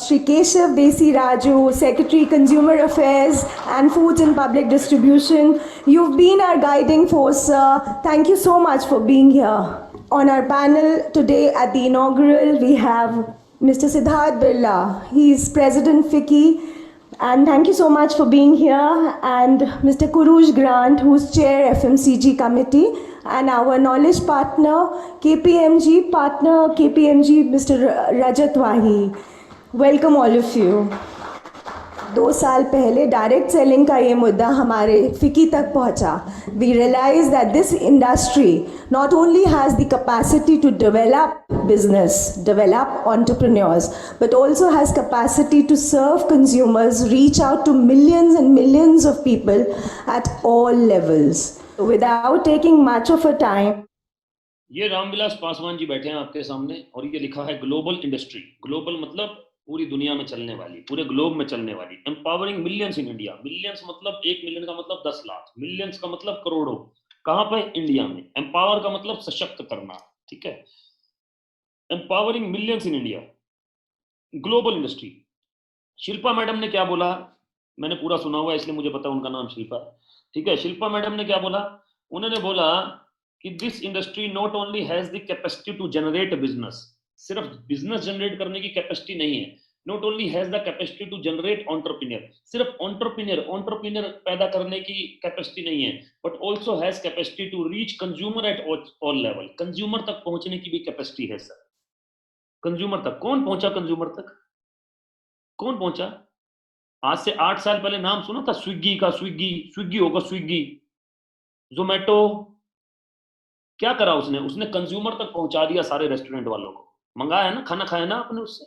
Shri Keshav Desi Raju, Secretary Consumer Affairs and Foods and Public Distribution. You've been our guiding force, sir. Thank you so much for being here. On our panel today at the inaugural, we have Mr. Siddharth Birla. He is President FICCI. And thank you so much for being here. And Mr. Kuruj Grant, who's Chair FMCG Committee, and our knowledge partner, KPMG partner, KPMG, Mr. Rajat Wahi. Welcome all of you. 2 साल पहले direct selling का ये मुद्दा हमारे फिकी तक पहुंचा. We realized that this industry not only has the capacity to develop business, develop entrepreneurs, but also has capacity to serve consumers, reach out to millions and millions of people at all levels. Without taking much of a time, ये रामविलास पासवान जी बैठे हैं आपके सामने, और ये लिखा है global industry. Global मतलब पूरी दुनिया में चलने वाली, पूरे ग्लोब में चलने वाली। Empowering millions in India. Millions मतलब 1 मिलियन का मतलब 10 लाख, मिलियंस का मतलब करोड़ों। कहां पे? इंडिया में। एम्पावर का मतलब सशक्त करना, ठीक है। Empowering millions in India, global industry. Shilpa madam ने क्या बोला? मैंने पूरा सुना हुआ है इसलिए मुझे पता उनका नाम शिल्पा, ठीक है। शिल्पा मैडम ने क्या बोला? उन्होंने बोला कि this industry not only has the capacity to generate business, सिर्फ बिजनेस जनरेट करने की कैपेसिटी नहीं है। Not only has the capacity to generate entrepreneur, सिर्फ एंटरप्रेन्योर पैदा करने की कैपेसिटी नहीं है, but also has capacity to reach consumer at all level. Consumer तक पहुंचने की भी कैपेसिटी है सर। कंज्यूमर तक कौन पहुंचा? कंज्यूमर तक कौन पहुंचा? आज से 8 साल पहले नाम सुना था स्विगी का? स्विगी होगा, स्विगी। जोमेटो, क्या करा उसने? उसने कंज्यूमर तक पहुंचा दिया सारे रेस्टोरेंट वालों को। मंगाया ना, खाना खाया ना आपने उससे।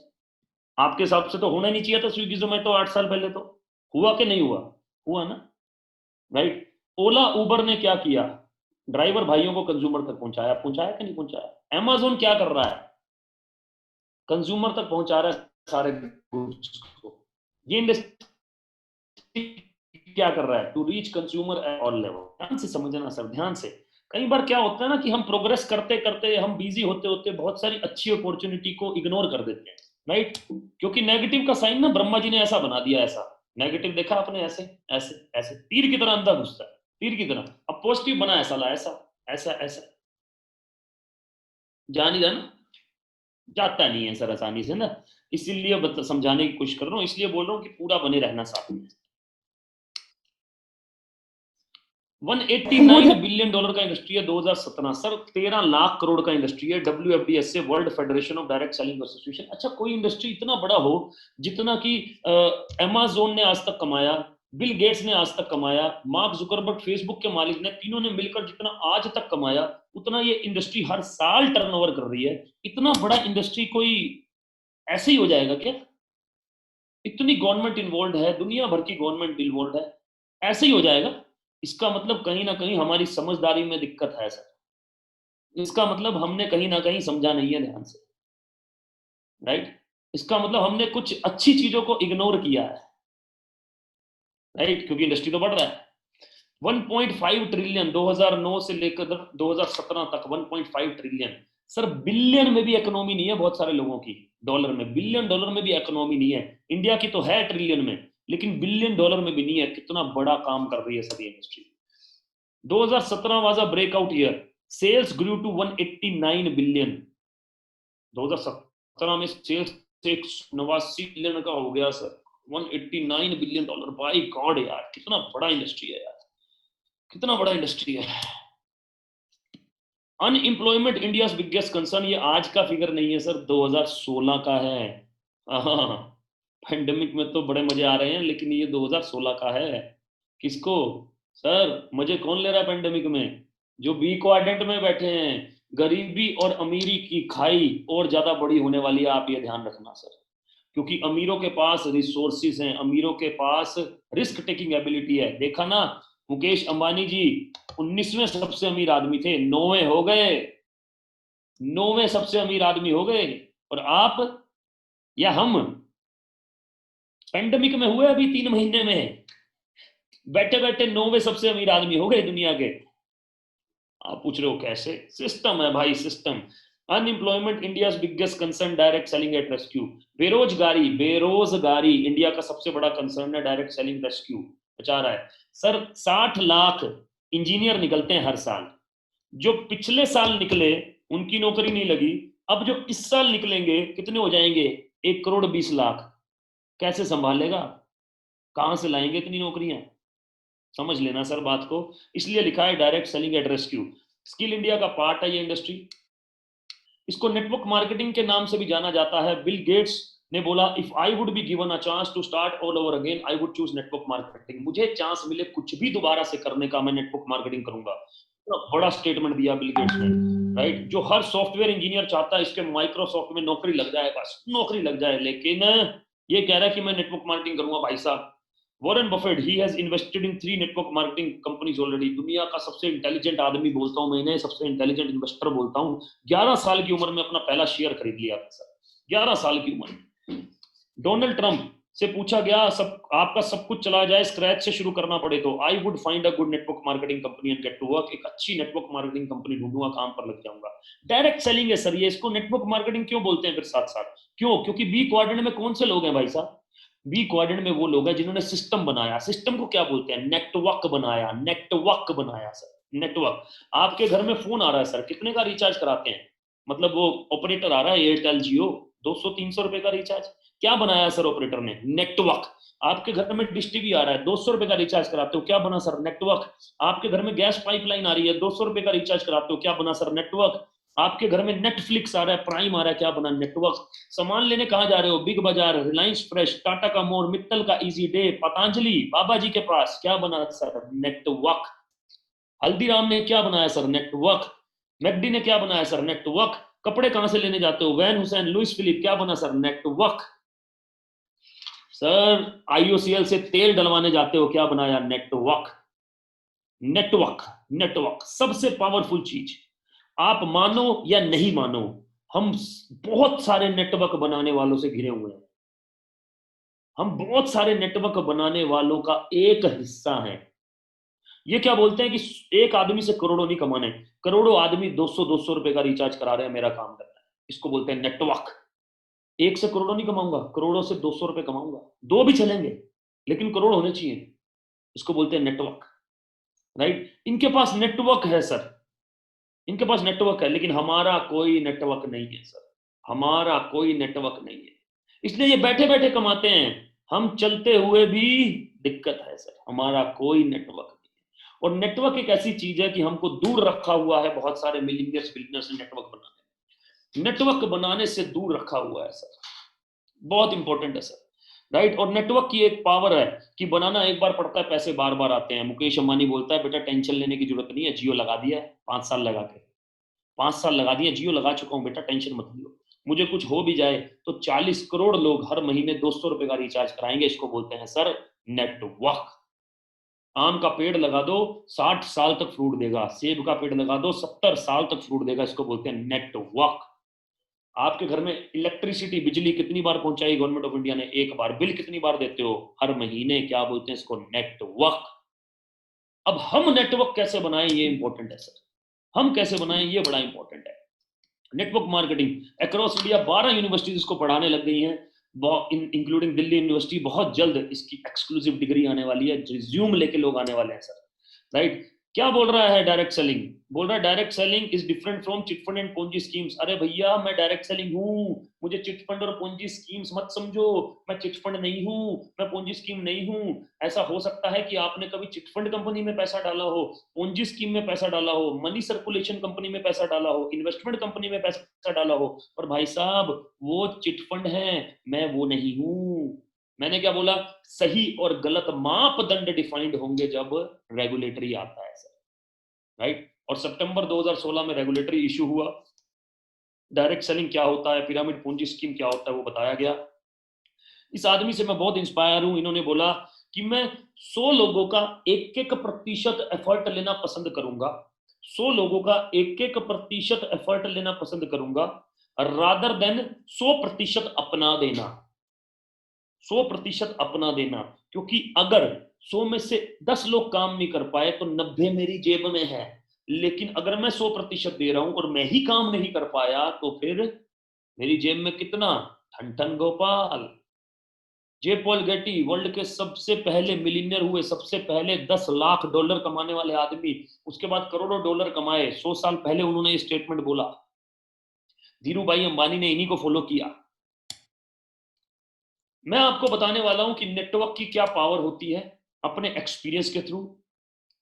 आपके हिसाब से तो होना नहीं चाहिए था स्विगी जोमेटो 8 साल पहले, तो हुआ कि नहीं हुआ? हुआ ना, राइट? ओला उबर ने क्या किया? ड्राइवर भाइयों को कंज्यूमर तक पहुंचाया, पहुंचाया कि नहीं पहुंचाया? अमेज़न क्या कर रहा है? कंज्यूमर तक पहुंचा रहा है सारे गुड्स को। ये इंडस्ट्री क्या कर रहा है? To reach consumer at all level. ध्यान से समझना सर, ध्यान से। कई बार क्या होता है ना कि हम प्रोग्रेस करते करते, हम बिजी होते होते बहुत सारी अच्छी अपॉर्चुनिटी को इग्नोर कर देते हैं, राइट? क्योंकि नेगेटिव का साइन ना ब्रह्मा जी ने ऐसा बना दिया, ऐसा नेगेटिव देखा आपने, ऐसे ऐसे ऐसे तीर की तरह अंदर घुसता है, तीर की तरह। अब पॉजिटिव बना ऐसा ला, ऐसा ऐसा ऐसा, जान ही जाना जाता नहीं है सर आसानी से ना, इसीलिए समझाने की कोशिश कर रहा हूँ, इसलिए बोल रहा हूँ कि पूरा बने रहना साथ में। $189 बिलियन का इंडस्ट्री है 2017 सर, 13 लाख करोड़ का इंडस्ट्री है WFDS से, world federation of direct selling association. अच्छा, कोई इंडस्ट्री इतना बड़ा हो जितना कि अमेज़न ने आज तक कमाया, बिल गेट्स ने आज तक कमाया, मार्क जुकरबर्ग फेसबुक के मालिक ने, तीनों ने मिलकर जितना आज तक कमाया, उतना ये इंडस्ट्री हर साल टर्नओवर कर रही है। इतना बड़ा इंडस्ट्री कोई ऐसे ही हो जाएगा क्या? इतनी गवर्नमेंट इन्वॉल्व है, दुनिया भर की गवर्नमेंट इन्वॉल्व है, ऐसे ही हो जाएगा? इसका मतलब कहीं ना कहीं हमारी समझदारी में दिक्कत है सर। इसका मतलब हमने कहीं ना कहीं समझा नहीं है ध्यान से, राइट? इसका मतलब हमने कुछ अच्छी चीजों को इग्नोर किया है, राइट? क्योंकि इंडस्ट्री तो बढ़ रहा है। 1.5 ट्रिलियन 2009 से लेकर 2017 तक 1.5 ट्रिलियन। सर बिलियन में भी इकोनॉमी नहीं है बहुत सारे लोगों की, डॉलर में, बिलियन डॉलर में भी इकोनॉमी नहीं है। इंडिया की तो है ट्रिलियन में, लेकिन बिलियन डॉलर में भी नहीं है। कितना बड़ा काम कर रही है सर ये industry. 2017 was a breakout year, sales grew to 189 billion. 2017 में सेल्स 189 बिलियन का हो गया sir, 189 billion dollar. By god यार, कितना बड़ा इंडस्ट्री है यार, कितना बड़ा इंडस्ट्री है। अनएम्प्लॉयमेंट इंडियाज बिगेस्ट कंसर्न, ये आज का फिगर नहीं है सर, 2016 का है। पैंडेमिक में तो बड़े मजे आ रहे हैं, लेकिन ये 2016 का है। किसको सर मजे कौन ले रहा है पैंडेमिक में? जो बी क्वाड्रेंट में बैठे हैं। गरीबी और अमीरी की खाई और ज्यादा बड़ी होने वाली है, आप ये ध्यान रखना सर। क्योंकि अमीरों के पास रिसोर्सिस हैं, अमीरों के पास रिस्क टेकिंग एबिलिटी है। देखा ना, मुकेश अंबानी जी 19वें सबसे अमीर आदमी थे, 9वें हो गए, 9वें सबसे अमीर आदमी हो गए। और आप या हम पेंडेमिक में हुए अभी 3 महीने में, बैठे बैठे 9वें सबसे अमीर आदमी हो गए दुनिया के। आप पूछ रहे हो कैसे? सिस्टम है भाई, system. Unemployment India biggest concern, direct selling at rescue. बेरोजगारी, बेरोजगारी इंडिया का सबसे बड़ा कंसर्न है, डायरेक्ट सेलिंग रेस्क्यू बचा रहा है सर। 60 लाख इंजीनियर निकलते हैं हर साल, जो पिछले साल निकले उनकी नौकरी नहीं लगी, अब जो इस साल निकलेंगे कितने हो जाएंगे? 1,20,00,000। कैसे संभालेगा? कहां से लाएंगे इतनी नौकरियां? समझ लेना सर बात को, इसलिए लिखा है direct selling at rescue. Skill India का पार्ट है ये इंडस्ट्री। इसको नेटवर्क मार्केटिंग के नाम से भी जाना जाता है। बिल गेट्स ने बोला, if I would be given a chance to start all over again, I would choose network marketing. मुझे चांस मिले कुछ भी दोबारा से करने का, मैं नेटवर्क मार्केटिंग करूंगा। तो बड़ा स्टेटमेंट दिया बिल गेट्स ने, राइट? जो हर सॉफ्टवेयर इंजीनियर चाहता है इसके माइक्रोसॉफ्ट में नौकरी लग जाए, बस नौकरी लग जाए। लेकिन ये कह रहा है कि मैं नेटवर्क मार्केटिंग करूंगा। भाई साहब, Warren Buffett, he has invested in 3 network marketing companies already. दुनिया का सबसे इंटेलिजेंट आदमी बोलता हूं मैं इन्हें, सबसे इंटेलिजेंट इन्वेस्टर बोलता हूं। 11 साल की उम्र में अपना पहला शेयर खरीद लिया था सर, 11 साल की उम्र में। डोनाल्ड ट्रंप से पूछा गया, सब आपका सब कुछ चला जाए, स्क्रैच से शुरू करना पड़े, तो I would find a good network marketing company and get to work. एक अच्छी नेटवर्क मार्केटिंग कंपनी ढूंढूंगा, काम पर लग जाऊंगा। डायरेक्ट सेलिंग है सर ये, इसको नेटवर्क मार्केटिंग क्यों बोलते हैं फिर साथ साथ? क्यों? क्योंकि बी क्वाड्रेंट में कौन से लोग हैं भाई साहब? बी क्वाड्रेंट में वो लोग हैं जिन्होंने सिस्टम बनाया। सिस्टम को क्या बोलते हैं? नेटवर्क बनाया, नेटवर्क बनाया सर, नेटवर्क। आपके घर में फोन आ रहा है सर, कितने का रिचार्ज कराते हैं? मतलब वो ऑपरेटर आ रहा है एयरटेल जियो, 200-300 रुपए का रिचार्ज। क्या बनाया सर ऑपरेटर ने? नेटवर्क। आपके घर में डिश टीवी आ रहा है, 200 रुपए का रिचार्ज कराते हो, क्या बना सर? नेटवर्क। आपके घर में गैस पाइपलाइन आ रही है, 200 रुपए का रिचार्ज कराते हो, क्या बना सर? नेटवर्क। आपके घर में नेटफ्लिक्स आ रहा है, प्राइम आ रहा है, क्या बना? नेटवर्क। सामान लेने कहां जा रहे हो? बिग बाजार, रिलायंस फ्रेश, टाटा का मोर, मित्तल का इजी डे, पतंजलि, बाबा जी के पास, क्या बना सर? नेटवर्क। हल्दीराम ने क्या बनाया सर? नेटवर्क। मैकडी ने क्या बनाया सर? नेटवर्क। कपड़े कहां से लेने जाते हो? वैन हुसैन, लुइस फिलिप, क्या बना सर? नेटवर्क। सर IOCL से तेल डलवाने जाते हो, क्या बनाया? नेटवर्क। नेटवर्क, नेटवर्क सबसे पावरफुल चीज। आप मानो या नहीं मानो, हम बहुत सारे नेटवर्क बनाने वालों से घिरे हुए हैं। हम बहुत सारे नेटवर्क बनाने वालों का एक हिस्सा हैं। ये क्या बोलते हैं कि एक आदमी से करोड़ों नहीं कमाने, करोड़ों आदमी 200-200 रुपए का रिचार्ज करा रहे हैं, मेरा काम करना है। इसको बोलते हैं नेटवर्क। एक से करोड़ों नहीं कमाऊंगा, करोड़ों से 200 रुपए कमाऊंगा, दो भी चलेंगे लेकिन करोड़ होने चाहिए। इसको बोलते हैं नेटवर्क, राइट? इनके पास नेटवर्क है सर, इनके पास नेटवर्क है, लेकिन हमारा कोई नेटवर्क नहीं है सर, हमारा कोई नेटवर्क नहीं है। इसलिए ये बैठे बैठे कमाते हैं, हम चलते हुए भी दिक्कत है सर, हमारा कोई नेटवर्क नहीं है। और नेटवर्क एक ऐसी चीज है कि हमको दूर रखा हुआ है बहुत सारे मिलियनियर्स बिलियनियर्स नेटवर्क बनाने, नेटवर्क बनाने से दूर रखा हुआ है सर। बहुत इंपॉर्टेंट है सर, राइट? और नेटवर्क की एक पावर है कि बनाना एक बार पड़ता है, पैसे बार बार आते हैं। मुकेश अंबानी बोलता है बेटा टेंशन लेने की जरूरत नहीं है, जियो लगा दिया है 5 साल लगा के, 5 साल लगा दिया, जियो लगा चुका हूं बेटा, टेंशन मत लो। मुझे कुछ हो भी जाए तो 40 करोड़ लोग हर महीने 200 रुपए का रिचार्ज कराएंगे। इसको बोलते हैं सर नेटवर्क। आम का पेड़ लगा दो 60 साल तक फ्रूट देगा, सेब का पेड़ लगा दो 70 साल तक फ्रूट देगा। इसको बोलते हैं नेटवर्क। आपके घर में इलेक्ट्रिसिटी, बिजली कितनी बार पहुंचाई गवर्नमेंट ऑफ इंडिया ने? एक बार। बिल कितनी बार देते हो? हर महीने। क्या बोलते हैं इसको? नेटवर्क। अब हम नेटवर्क कैसे बनाएं, ये इंपॉर्टेंट है सर। हम कैसे बनाएं, ये बड़ा इंपॉर्टेंट है। Network marketing across India 12 universities इसको पढ़ाने लग गई हैं, इंक्लूडिंग दिल्ली यूनिवर्सिटी। बहुत जल्द इसकी एक्सक्लूसिव डिग्री आने वाली है, रिज्यूम लेके लोग आने वाले हैं सर, राइट? क्या बोल रहा है डायरेक्ट सेलिंग? बोल रहा है direct selling is different from chit fund and Ponzi schemes. अरे भैया मैं डायरेक्ट सेलिंग हूं, मुझे चिट फंड और पोंजी स्कीम्स मत समझो। मैं चिट फंड नहीं हूं, मैं पोंजी स्कीम नहीं हूं। ऐसा हो सकता है कि आपने कभी चिट फंड कंपनी में पैसा डाला हो, पोंजी स्कीम में पैसा डाला हो, मनी सर्कुलेशन कंपनी में पैसा डाला हो, इन्वेस्टमेंट कंपनी में पैसा डाला हो, पर भाई साहब वो चिट फंड है, मैं वो नहीं हूं। मैंने क्या बोला? सही और गलत मापदंड डिफाइंड होंगे जब रेगुलेटरी आता है सर, राइट? और सितंबर 2016 में रेगुलेटरी इशू हुआ, डायरेक्ट सेलिंग क्या होता है, पिरामिड पूंजी स्कीम क्या होता है, वो बताया गया। इस आदमी से मैं बहुत इंस्पायर हूं। इन्होंने बोला कि मैं 100 लोगों का 1-1% एफर्ट लेना पसंद करूंगा, 100 लोगों का 1-1% एफर्ट लेना पसंद करूंगा, रादर देन 100% अपना देना, 100% अपना देना। क्योंकि अगर 100 में से 10 लोग काम नहीं कर पाए तो 90 मेरी जेब में है, लेकिन अगर मैं 100% दे रहा हूं और मैं ही काम नहीं कर पाया तो फिर मेरी जेब में कितना? ठन ठन गोपाल। जे पॉल गेटी वर्ल्ड के सबसे पहले मिलियनियर हुए, सबसे पहले $10 लाख कमाने वाले आदमी, उसके बाद करोड़ों डॉलर कमाए। 100 साल पहले उन्होंने ये स्टेटमेंट बोला। धीरू भाई अंबानी ने इन्हीं को फॉलो किया। मैं आपको बताने वाला हूं कि नेटवर्क की क्या पावर होती है अपने एक्सपीरियंस के थ्रू।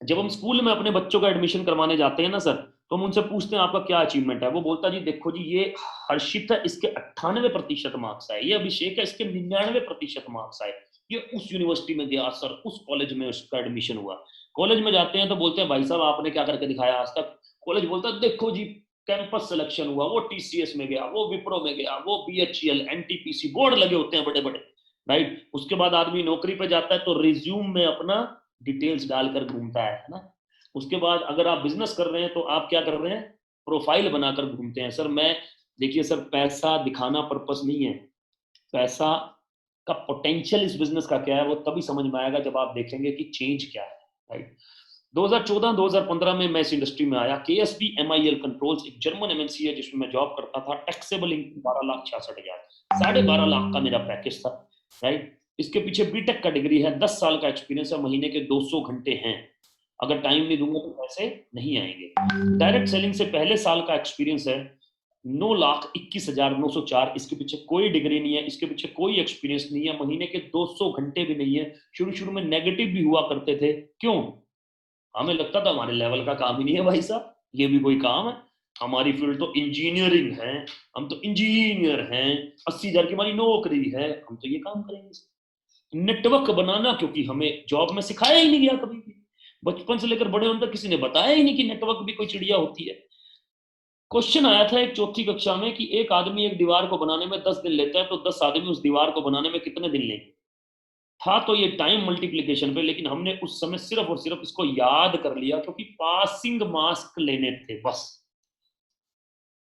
जब हम स्कूल में अपने बच्चों का एडमिशन करवाने जाते हैं ना सर, तो हम उनसे पूछते हैं आपका क्या अचीवमेंट है? वो बोलता जी देखो जी, ये हर्षित है, इसके 98% मार्क्स आए, ये अभिषेक है, इसके 99% मार्क्स आए, ये उस यूनिवर्सिटी में गया सर, उस कॉलेज में उसका एडमिशन हुआ। कॉलेज में जाते हैं तो बोलते हैं भाई साहब आपने क्या करके दिखाया आज तक? कॉलेज बोलता है देखो जी कैंपस सिलेक्शन हुआ, वो TCS में गया, वो विप्रो में गया, वो BHEL, NTPC, बोर्ड लगे होते हैं बड़े बड़े, राइट? उसके बाद आदमी नौकरी पे जाता है तो रिज्यूम में अपना डिटेल्स डालकर घूमता है ना। उसके बाद अगर आप बिजनेस कर रहे हैं तो आप क्या कर रहे हैं? प्रोफाइल बनाकर घूमते हैं। सर मैं, देखिए सर, पैसा दिखाना पर्पस नहीं है, पैसा का पोटेंशियल इस बिजनेस का क्या है वो तभी समझ में आएगा जब आप देखेंगे कि चेंज क्या है, राइट? 2014-2015 में मैं इस इंडस्ट्री में आया। KSB MIL कंट्रोल्स एक जर्मन MNC है जिसमें मैं जॉब करता था। टैक्सेबल इनकम 12,66,000, 12.5 लाख का मेरा पैकेज था, राइट? इसके पीछे बीटेक का डिग्री है, 10 साल का एक्सपीरियंस है, महीने के 200 घंटे हैं। अगर टाइम नहीं दूंगा तो पैसे नहीं आएंगे। डायरेक्ट सेलिंग से पहले साल का एक्सपीरियंस है, 9,21,904। इसके पीछे कोई डिग्री नहीं है, इसके पीछे कोई एक्सपीरियंस नहीं है, महीने के 200 घंटे भी नहीं है। शुरू शुरू में नेगेटिव भी हुआ करते थे। क्यों? हमें लगता था हमारे लेवल का काम ही नहीं है भाई साहब, ये भी कोई काम है? हमारी फील्ड तो इंजीनियरिंग है, हम तो इंजीनियर हैं, 80,000 की हमारी नौकरी है, हम तो ये काम करेंगे। नेटवर्क बनाना क्योंकि हमें जॉब में सिखाया ही नहीं गया कभी भी, बचपन से लेकर बड़े होने तक किसी ने बताया ही नहीं कि नेटवर्क भी कोई चिड़िया होती है। क्वेश्चन आया था एक चौथी कक्षा में कि एक आदमी एक दीवार को बनाने में 10 दिन लेता है तो 10 आदमी उस दीवार को बनाने में कितने दिन लेंगे? था तो ये टाइम मल्टीप्लिकेशन पे, लेकिन हमने उस समय सिर्फ और सिर्फ इसको याद कर लिया क्योंकि पासिंग मास्क लेने थे बस,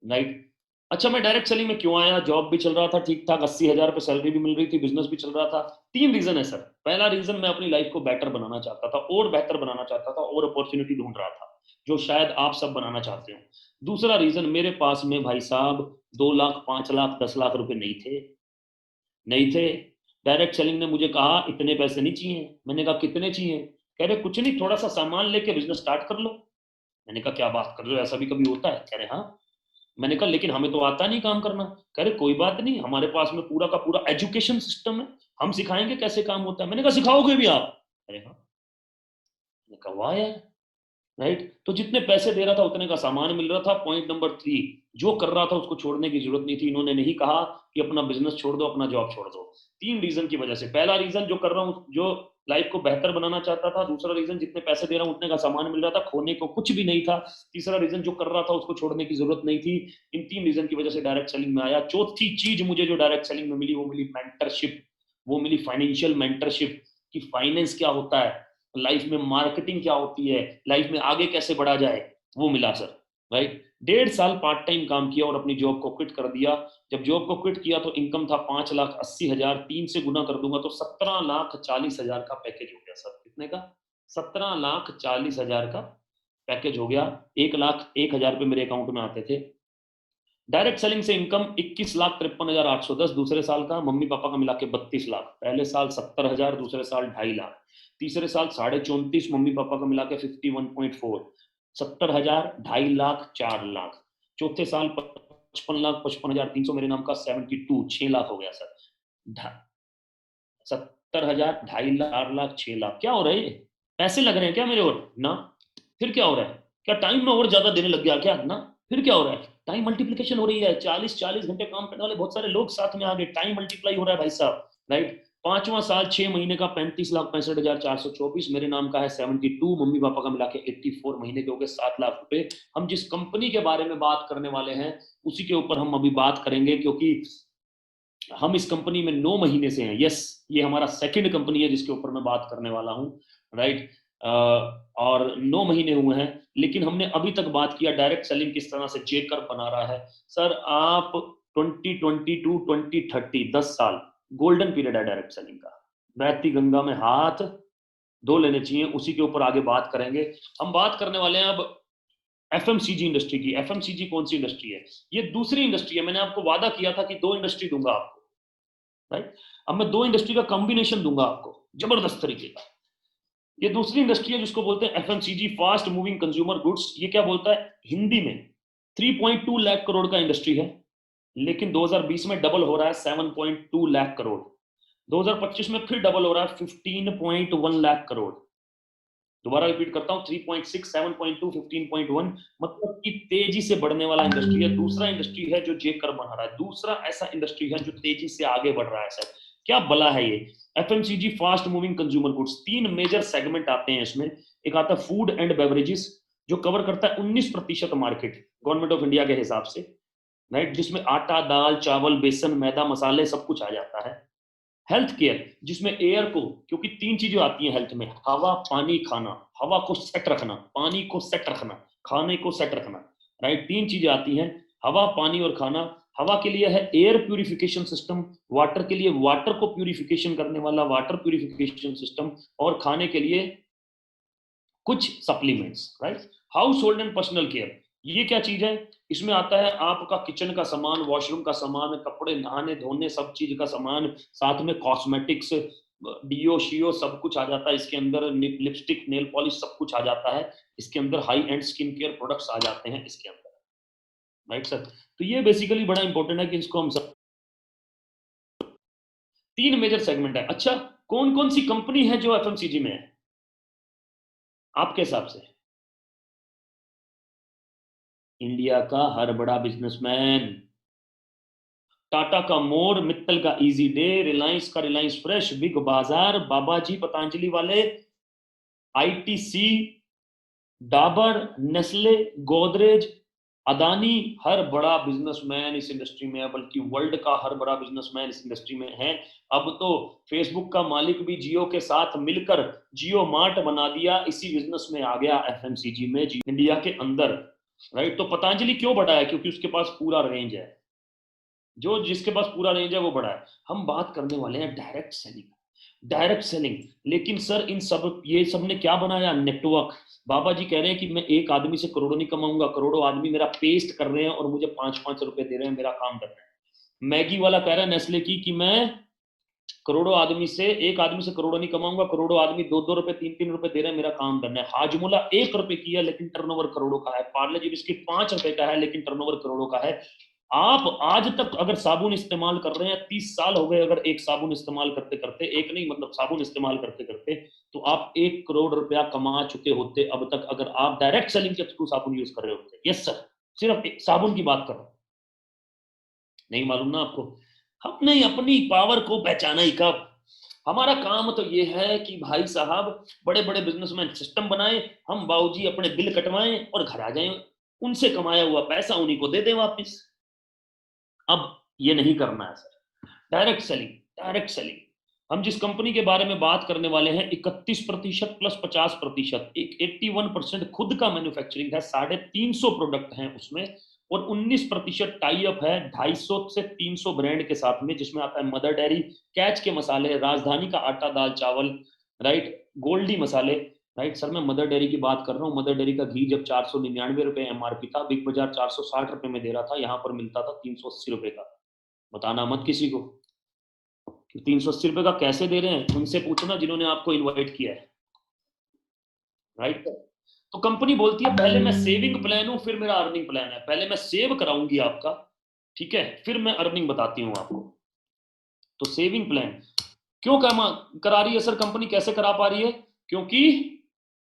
राइट। अच्छा, मैं डायरेक्ट सेलिंग में क्यों आया? जॉब भी चल रहा था ठीक ठाक, 80,000 पे सैलरी भी मिल रही थी, बिजनेस भी चल रहा था। 3 रीजन है सर। पहला रीजन, मैं अपनी लाइफ को बेटर बनाना चाहता था, और बेहतर बनाना चाहता था, और अपॉर्चुनिटी ढूंढ रहा था, जो शायद आप सब बनाना चाहते हो। दूसरा रीजन, मेरे पास में भाई साहब 2 लाख, 5 लाख, 10 लाख रुपए नहीं थे। डायरेक्ट सेलिंग ने मुझे कहा इतने पैसे नहीं चाहिए। मैंने कहा कितने चाहिए? कह रहे कुछ नहीं, थोड़ा सा सामान लेके बिजनेस स्टार्ट कर लो। मैंने कहा क्या बात कर रहे हो, ऐसा भी कभी होता है? कह रहे हाँ। मैंने कहा लेकिन हमें तो आता नहीं काम करना। कह रहे कोई बात नहीं, हमारे पास में पूरा का पूरा एजुकेशन सिस्टम है, हम सिखाएंगे कैसे काम होता है। मैंने कहा सिखाओगे भी आप? अरे हाँ। मैंने कहा वाह यार, राइट। तो जितने पैसे दे रहा था उतने का सामान मिल रहा था। पॉइंट नंबर 3, जो कर रहा था उसको छोड़ने की जरूरत नहीं थी। इन्होंने नहीं कहा कि अपना बिजनेस छोड़ दो, अपना जॉब छोड़ दो। 3 रीजन की वजह से। पहला रीजन, जो कर रहा हूँ, जो लाइफ को बेहतर बनाना चाहता था। दूसरा रीजन, जितने पैसे दे रहा हूँ उतने का सामान मिल रहा था, खोने को कुछ भी नहीं था। तीसरा रीजन, जो कर रहा था उसको छोड़ने की जरूरत नहीं थी। इन 3 रीजन की वजह से डायरेक्ट सेलिंग में आया। चौथी चीज मुझे जो डायरेक्ट सेलिंग में मिली, वो मिली मेंटरशिप, वो मिली फाइनेंशियल मेंटरशिप, कि फाइनेंस क्या होता है, लाइफ में मार्केटिंग क्या होती है, लाइफ में आगे कैसे बढ़ा जाए, वो मिला सर, राइट। 1.5 साल पार्ट टाइम काम किया और अपनी जॉब को क्विट कर दिया। जब जॉब को क्विट किया तो इनकम था 5,80,000, 3 से गुना कर दूंगा तो 17,40,000 का पैकेज हो गया सर। कितने का? 17,40,000 का पैकेज हो गया। 1,01,000 रुपए मेरे अकाउंट में आते थे। डायरेक्ट सेलिंग से इनकम 21,53,810 दूसरे साल का। मम्मी पापा का मिला के 32 लाख। पहले साल 70,000, दूसरे साल 2.5 लाख, तीसरे साल 34.5, मम्मी पापा का मिला के 51.4, 70,000, 2.5 लाख, 4 लाख। चौथे साल 55,55,300 मेरे नाम का 72, 6 लाख हो गया सर। 70,000, 2.5 लाख, 4 लाख, 6 लाख। क्या हो रहा है? पैसे लग रहे हैं क्या मेरे? और ना, फिर क्या हो रहा है? क्या टाइम में और ज्यादा देने लग गया क्या? ना, फिर क्या हो रहा है? टाइम मल्टीप्लिकेशन हो रही है। 40-40 घंटे काम करने वाले बहुत सारे लोग साथ में आ गए, टाइम मल्टीप्लाई हो रहा है भाई साहब, राइट। 5वां साल 6 महीने का 35,65,424 मेरे नाम का है 72, मम्मी पापा का मिला के 84, महीने के हो गए 7 लाख रुपए। हम जिस कंपनी के बारे में बात करने वाले हैं उसी के ऊपर हम अभी बात करेंगे, क्योंकि हम इस कंपनी में 9 महीने से हैं। यस, ये हमारा सेकंड कंपनी है जिसके ऊपर मैं बात करने वाला हूँ, राइट। और 9 महीने हुए हैं, लेकिन हमने अभी तक बात किया डायरेक्ट सेलिंग किस तरह से जेकर बना रहा है। सर आप 2020 टू 2030, 10 साल गोल्डन पीरियड है डायरेक्ट सेलिंग का। बहती गंगा में हाथ धो लेने चाहिए, उसी के ऊपर आगे बात करेंगे। हम बात करने वाले हैं अब एफएमसीजी इंडस्ट्री की। एफएमसीजी कौन सी इंडस्ट्री है? ये दूसरी इंडस्ट्री है। मैंने आपको वादा किया था कि 2 इंडस्ट्री दूंगा आपको, राइट। अब मैं 2 इंडस्ट्री का कॉम्बिनेशन दूंगा आपको, जबरदस्त तरीके का। ये दूसरी इंडस्ट्री है जिसको बोलते हैं FMCG, fast moving consumer goods. ये क्या बोलता है हिंदी में? 3.2 लाख करोड़ का इंडस्ट्री है, लेकिन 2020 में डबल हो रहा है 7.2 लाख करोड़। 2025 में फिर डबल हो रहा है 15.1 लाख करोड़। दोबारा रिपीट करता हूं, 3.6, 7.2, 15.1, मतलब कि तेजी से बढ़ने वाला इंडस्ट्री है। दूसरा इंडस्ट्री है जो जेकर बना रहा है, दूसरा ऐसा इंडस्ट्री है जो तेजी से आगे बढ़ रहा है। सर क्या बला है ये FMCG, fast moving consumer goods. 3 major segment आते हैं इसमें। एक आता है फूड एंड बेवरेजेस, जो कवर करता है 19% मार्केट गवर्नमेंट ऑफ इंडिया के हिसाब से, राइट, जिसमें आटा, दाल, चावल, बेसन, मैदा, मसाले सब कुछ आ जाता है। हेल्थ केयर, जिसमें एयर को, क्योंकि 3 चीजें आती हैं हेल्थ में, हवा, पानी, खाना। हवा को सेट रखना, पानी को सेट रखना, खाने को सेट रखना, राइट। 3 चीजें आती हैं, हवा, पानी और खाना। हवा के लिए है एयर प्यूरिफिकेशन सिस्टम, वाटर के लिए वाटर को प्यूरिफिकेशन करने वाला वाटर प्यूरिफिकेशन सिस्टम, और खाने के लिए कुछ supplements, right. House hold and personal care, ये क्या चीज है? इसमें आता है आपका किचन का सामान, वॉशरूम का सामान, कपड़े नहाने धोने सब चीज का सामान, साथ में कॉस्मेटिक्स, डीओ शियो सब कुछ आ जाता है इसके अंदर, लिपस्टिक, नेल पॉलिश सब कुछ आ जाता है इसके अंदर, high end skin care products आ जाते हैं इसके अंदर, राइट सर। तो ये बेसिकली बड़ा इंपॉर्टेंट है कि इसको हम सब 3 मेजर सेगमेंट है। अच्छा, कौन कौन सी कंपनी है जो एफएमसीजी में है आपके हिसाब से? इंडिया का हर बड़ा बिजनेसमैन, टाटा का मोर, मित्तल का इजी डे, रिलायंस का रिलायंस फ्रेश, बिग बाजार, बाबाजी पतंजलि वाले, आईटीसी, डाबर, नेस्ले, गोदरेज, अदानी हर बड़ा बिजनेसमैन इस इंडस्ट्री में है, बल्कि वर्ल्ड का हर बड़ा बिजनेसमैन इस इंडस्ट्री में है। अब तो फेसबुक का मालिक भी जियो के साथ मिलकर जियो मार्ट बना दिया, इसी बिजनेस में आ गया एफएमसीजी में, इंडिया के अंदर, राइट। तो पतंजलि क्यों बड़ा है? क्योंकि उसके पास पूरा रेंज है, जो जिसके पास पूरा रेंज है वो बड़ा है। हम बात करने वाले हैं डायरेक्ट सेलिंग, डायरेक्ट सेलिंग। लेकिन सर इन सब ये सब ने क्या बनाया? नेटवर्क। बाबा जी कह रहे हैं कि मैं एक आदमी से करोड़ों नहीं कमाऊंगा, करोड़ों आदमी मेरा पेस्ट कर रहे हैं और मुझे 5-5 रुपए दे रहे हैं, मेरा काम कर रहे हैं। मैगी वाला कह रहा है नेस्ले की कि मैं करोड़ों आदमी से, एक आदमी से करोड़ों नहीं कमाऊंगा, करोड़ों आदमी 2-2 रुपए 3-3 रुपए दे रहे हैं, मेरा काम करना है। हाजमोला 1 रुपए की है लेकिन टर्नओवर करोड़ों का है। पार्ले जी बिस्किट 5 रुपए का है लेकिन टर्नओवर करोड़ों का है। आप आज तक अगर साबुन इस्तेमाल कर रहे हैं, 30 साल हो गए अगर एक साबुन इस्तेमाल करते करते, एक नहीं मतलब साबुन इस्तेमाल करते करते, तो आप 1 करोड़ रुपया कमा चुके होते अब तक, अगर आप डायरेक्ट सेलिंग के थ्रू साबुन यूज कर रहे होते। यस सर, सिर्फ साबुन की बात कर रहा हूं। नहीं मालूम ना आपको? हमने अपनी पावर को पहचाना ही कब? हमारा काम तो ये है कि भाई साहब बड़े बड़े बिजनेसमैन सिस्टम बनाए, हम बाबूजी अपने बिल कटवाएं और घर आ जाएं, उनसे कमाया हुआ पैसा उन्हीं को दे दें वापस। अब ये नहीं करना है sir. Direct selling, direct selling. हम जिस कंपनी के बारे में बात करने वाले हैं 31% प्लस 50%, 81% खुद का मैन्युफैक्चरिंग है, 350 प्रोडक्ट हैं उसमें, और 19% टाई अप है 250 से 300 ब्रांड के साथ में, जिसमें आता है मदर डेयरी, कैच के मसाले, राजधानी का आटा दाल चावल, राइट, गोल्डी मसाले, राइट। सर मैं मदर डेयरी की बात कर रहा हूँ। मदर डेयरी का घी जब 499 रुपए एमआरपी था, बिग बाजार 460 रुपए में दे रहा था, यहाँ पर मिलता था 380 रुपए का। बताना मत किसी को 380 रुपए का कैसे दे रहे हैं, उनसे पूछना जिन्होंने आपको इनवाइट किया है, राइट। तो कंपनी बोलती है पहले मैं सेविंग प्लान हूं फिर मेरा अर्निंग प्लान है, पहले मैं सेव कराऊंगी आपका, ठीक है, फिर मैं अर्निंग बताती हूं आपको। तो सेविंग प्लान क्यों करा रही है सर कंपनी, कैसे करा पा रही है?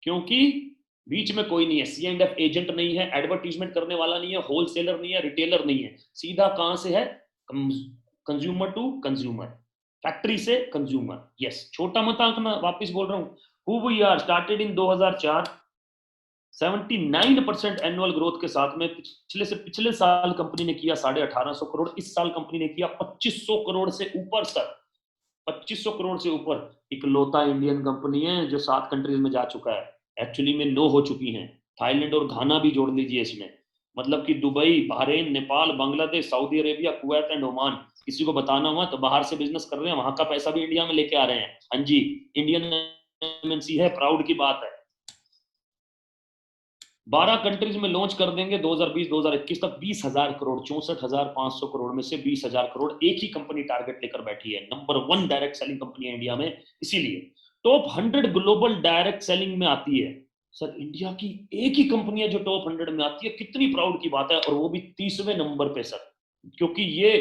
क्योंकि बीच में कोई नहीं है, C&F एजेंट नहीं है, एडवर्टीजमेंट करने वाला नहीं है, होलसेलर नहीं है, रिटेलर नहीं है, सीधा कहां से है? कंज्यूमर टू कंज्यूमर, फैक्ट्री से कंज्यूमर। यस, छोटा मत आंकना, वापस बोल रहा हूं। Who we are started in 2004, 79% annual growth के साथ में। पिछले साल कंपनी ने किया 1850 करोड़, इस साल कंपनी ने किया 2500 करोड़ से ऊपर सर, 2500 करोड़ से ऊपर। इकलौता इंडियन कंपनी है जो 7 कंट्रीज में जा चुका है, एक्चुअली में 9 हो चुकी हैं, थाईलैंड और घाना भी जोड़ लीजिए इसमें। मतलब कि Dubai, Bahrain, Nepal, Bangladesh, Saudi Arabia, Kuwait and Oman. किसी को बताना हुआ तो बाहर से बिजनेस कर रहे हैं, वहां का पैसा भी इंडिया में लेके आ रहे हैं। हाँ जी, इंडियन एमएनसी है, प्राउड की बात है। 12 कंट्रीज में लॉन्च कर देंगे 2020-2021 तक 20,000 करोड़, 64,500 करोड़ में से 20,000 करोड़ एक ही कंपनी टारगेट लेकर बैठी है। नंबर 1 डायरेक्ट सेलिंग कंपनी है इंडिया में, इसीलिए टॉप 100 ग्लोबल डायरेक्ट सेलिंग में आती है। सर इंडिया की एक ही कंपनी है जो टॉप 100 में आती है, कितनी प्राउड की बात है, और वो भी 30वें नंबर पे सर, क्योंकि ये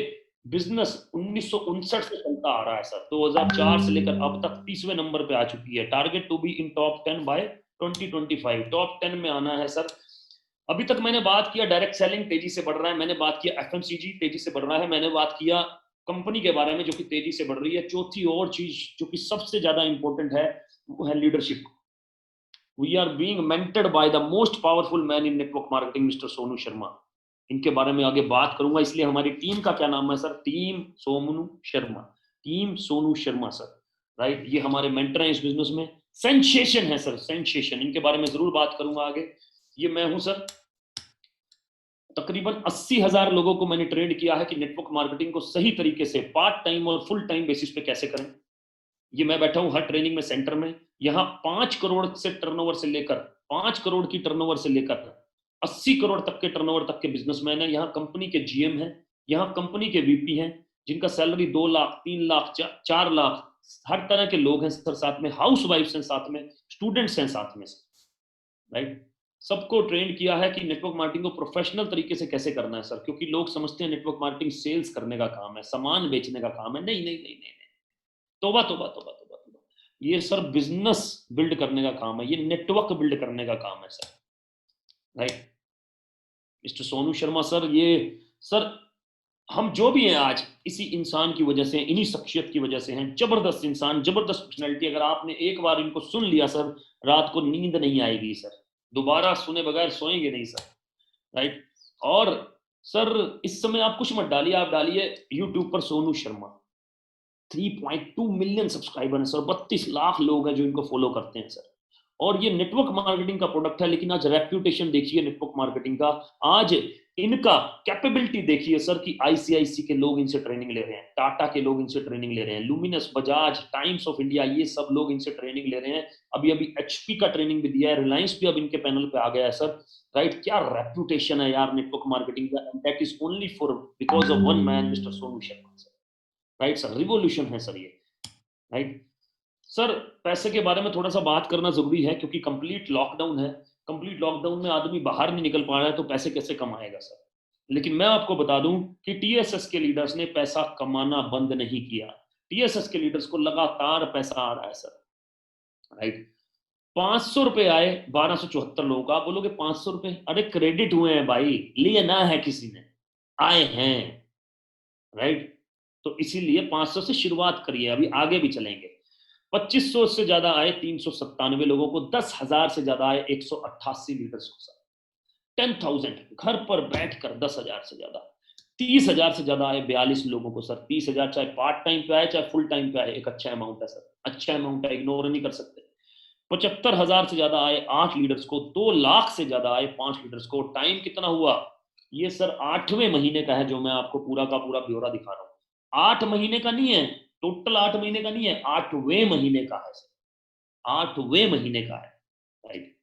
बिजनेस 1959 से चलता आ रहा है सर, 2004 से लेकर अब तक 30वें नंबर पे आ चुकी है। Target to be in top 10 by 2025, top 10 में आना है सर। अभी तक मैंने बात किया डायरेक्ट सेलिंग तेजी से बढ़ रहा है, मैंने बात किया एफएमसीजी तेजी से बढ़ रहा है, मैंने बात किया कंपनी के बारे में जो कि तेजी से बढ़ रही है। चौथी और चीज जो कि सबसे ज्यादा इंपॉर्टेंट है वो है leadership. We are being mentored by the most powerful man in network marketing, mister Sonu Sharma. इनके बारे में आगे बात करूंगा, इसलिए हमारी टीम का क्या नाम है sir? Team Sonu Sharma, team Sonu Sharma sir, right. ये हमारे मेंटर हैं इस बिजनेस में, सेंसेशन है सर, सेंसेशन। इनके बारे में जरूर बात करूंगा आगे। ये मैं हूं सर, तकरीबन 80,000 लोगों को मैंने ट्रेंड किया है कि नेटवर्क मार्केटिंग को सही तरीके से पार्ट टाइम और फुल टाइम बेसिस पे कैसे करें। ये मैं बैठा हूं हर ट्रेनिंग में सेंटर में। यहाँ 5 करोड़ से टर्नओवर से लेकर 5 करोड़ की टर्नओवर से लेकर 80 करोड़ तक के टर्नओवर तक के बिजनेसमैन है। यहाँ कंपनी के जीएम हैं, यहाँ कंपनी के वीपी हैं, जिनका सैलरी 2 लाख 3 लाख 4 लाख, हर तरह के लोग हैं सर साथ में, हाउस वाइफ्स हैं साथ में, स्टूडेंट्स हैं साथ में, राइट। सबको ट्रेन किया है कि नेटवर्क मार्केटिंग को प्रोफेशनल तरीके से कैसे करना है सर, क्योंकि लोग समझते हैं नेटवर्क मार्केटिंग सेल्स करने का काम है, सामान बेचने का काम है। नहीं नहीं नहीं नहीं, तोबा तोबा तोबा तोबा तोबा, ये सर बिजनेस बिल्ड करने का काम है, ये नेटवर्क बिल्ड करने का काम है sir, right. Mister Sonu Sharma sir, ये सर हम जो भी हैं आज इसी इंसान की वजह से, इन्हीं शख्सियत की वजह से हैं। जबरदस्त इंसान, जबरदस्त पर्सनैलिटी। अगर आपने एक बार इनको सुन लिया सर, रात को नींद नहीं आएगी सर, दोबारा सुने बगैर सोएंगे नहीं सर, राइट। और सर इस समय आप कुछ मत डालिए, आप डालिए यूट्यूब पर सोनू शर्मा, 3.2 मिलियन सब्सक्राइबर हैं सर, 32 लाख लोग हैं जो इनको फॉलो करते हैं सर। और ये नेटवर्क मार्केटिंग का प्रोडक्ट है, लेकिन आज रेप्यूटेशन देखिए नेटवर्क मार्केटिंग का, आज इनका कैपेबिलिटी देखिए सर कि आईसीआईसी के लोग इनसे ट्रेनिंग ले रहे हैं, टाटा के लोग इनसे ट्रेनिंग ले रहे हैं, luminous, Bajaj, times of India, ये सब लोग इनसे ट्रेनिंग ले रहे हैं। अभी अभी एचपी का ट्रेनिंग भी दिया है, रिलायंस भी अब इनके पैनल पे आ गया है सर। राइट, क्या रेप्यूटेशन है यार नेटवर्क मार्केटिंग का, and that is only for because of one man, mister Sonu Sharma sir. Right sir, revolution है सर ये। राइट सर, पैसे के बारे में थोड़ा सा बात करना जरूरी है क्योंकि कंप्लीट लॉकडाउन है, कंप्लीट लॉकडाउन में आदमी बाहर नहीं निकल पा रहा है, तो पैसे कैसे कमाएगा सर। लेकिन मैं आपको बता दूं कि टीएसएस के लीडर्स ने पैसा कमाना बंद नहीं किया, टीएसएस के लीडर्स को लगातार पैसा आ रहा है सर। राइट, 500 रुपए आए 1274 लोगों का। आप बोलोगे 500 रुपए, अरे क्रेडिट हुए हैं भाई, लिए ना है किसी ने, आए हैं। राइट, तो इसीलिए 500 से शुरुआत करिए, अभी आगे भी चलेंगे। 2500 से ज्यादा आए 397 लोगों को, 10,000 से ज्यादा आए 188 लीडर्स को सर, 10,000 घर पर बैठकर 10,000 से ज्यादा, 30,000 से ज्यादा आए 42 लोगों को सर। 30,000 चाहे पार्ट टाइम पे आए चाहे फुल टाइम पे आए, एक अच्छा अमाउंट है सर, अच्छा अमाउंट है, इग्नोर नहीं कर सकते। 75,000 से ज्यादा आए 8 लीडर्स को, 2 लाख से ज्यादा आए 5 लीडर्स को। टाइम कितना हुआ, ये सर 8वें महीने का है जो मैं आपको पूरा का पूरा ब्यौरा दिखा रहा हूँ। 8 महीने का नहीं है, टोटल 8 महीने का नहीं है, 8वें महीने का है सर, 8वें महीने का है। राइट,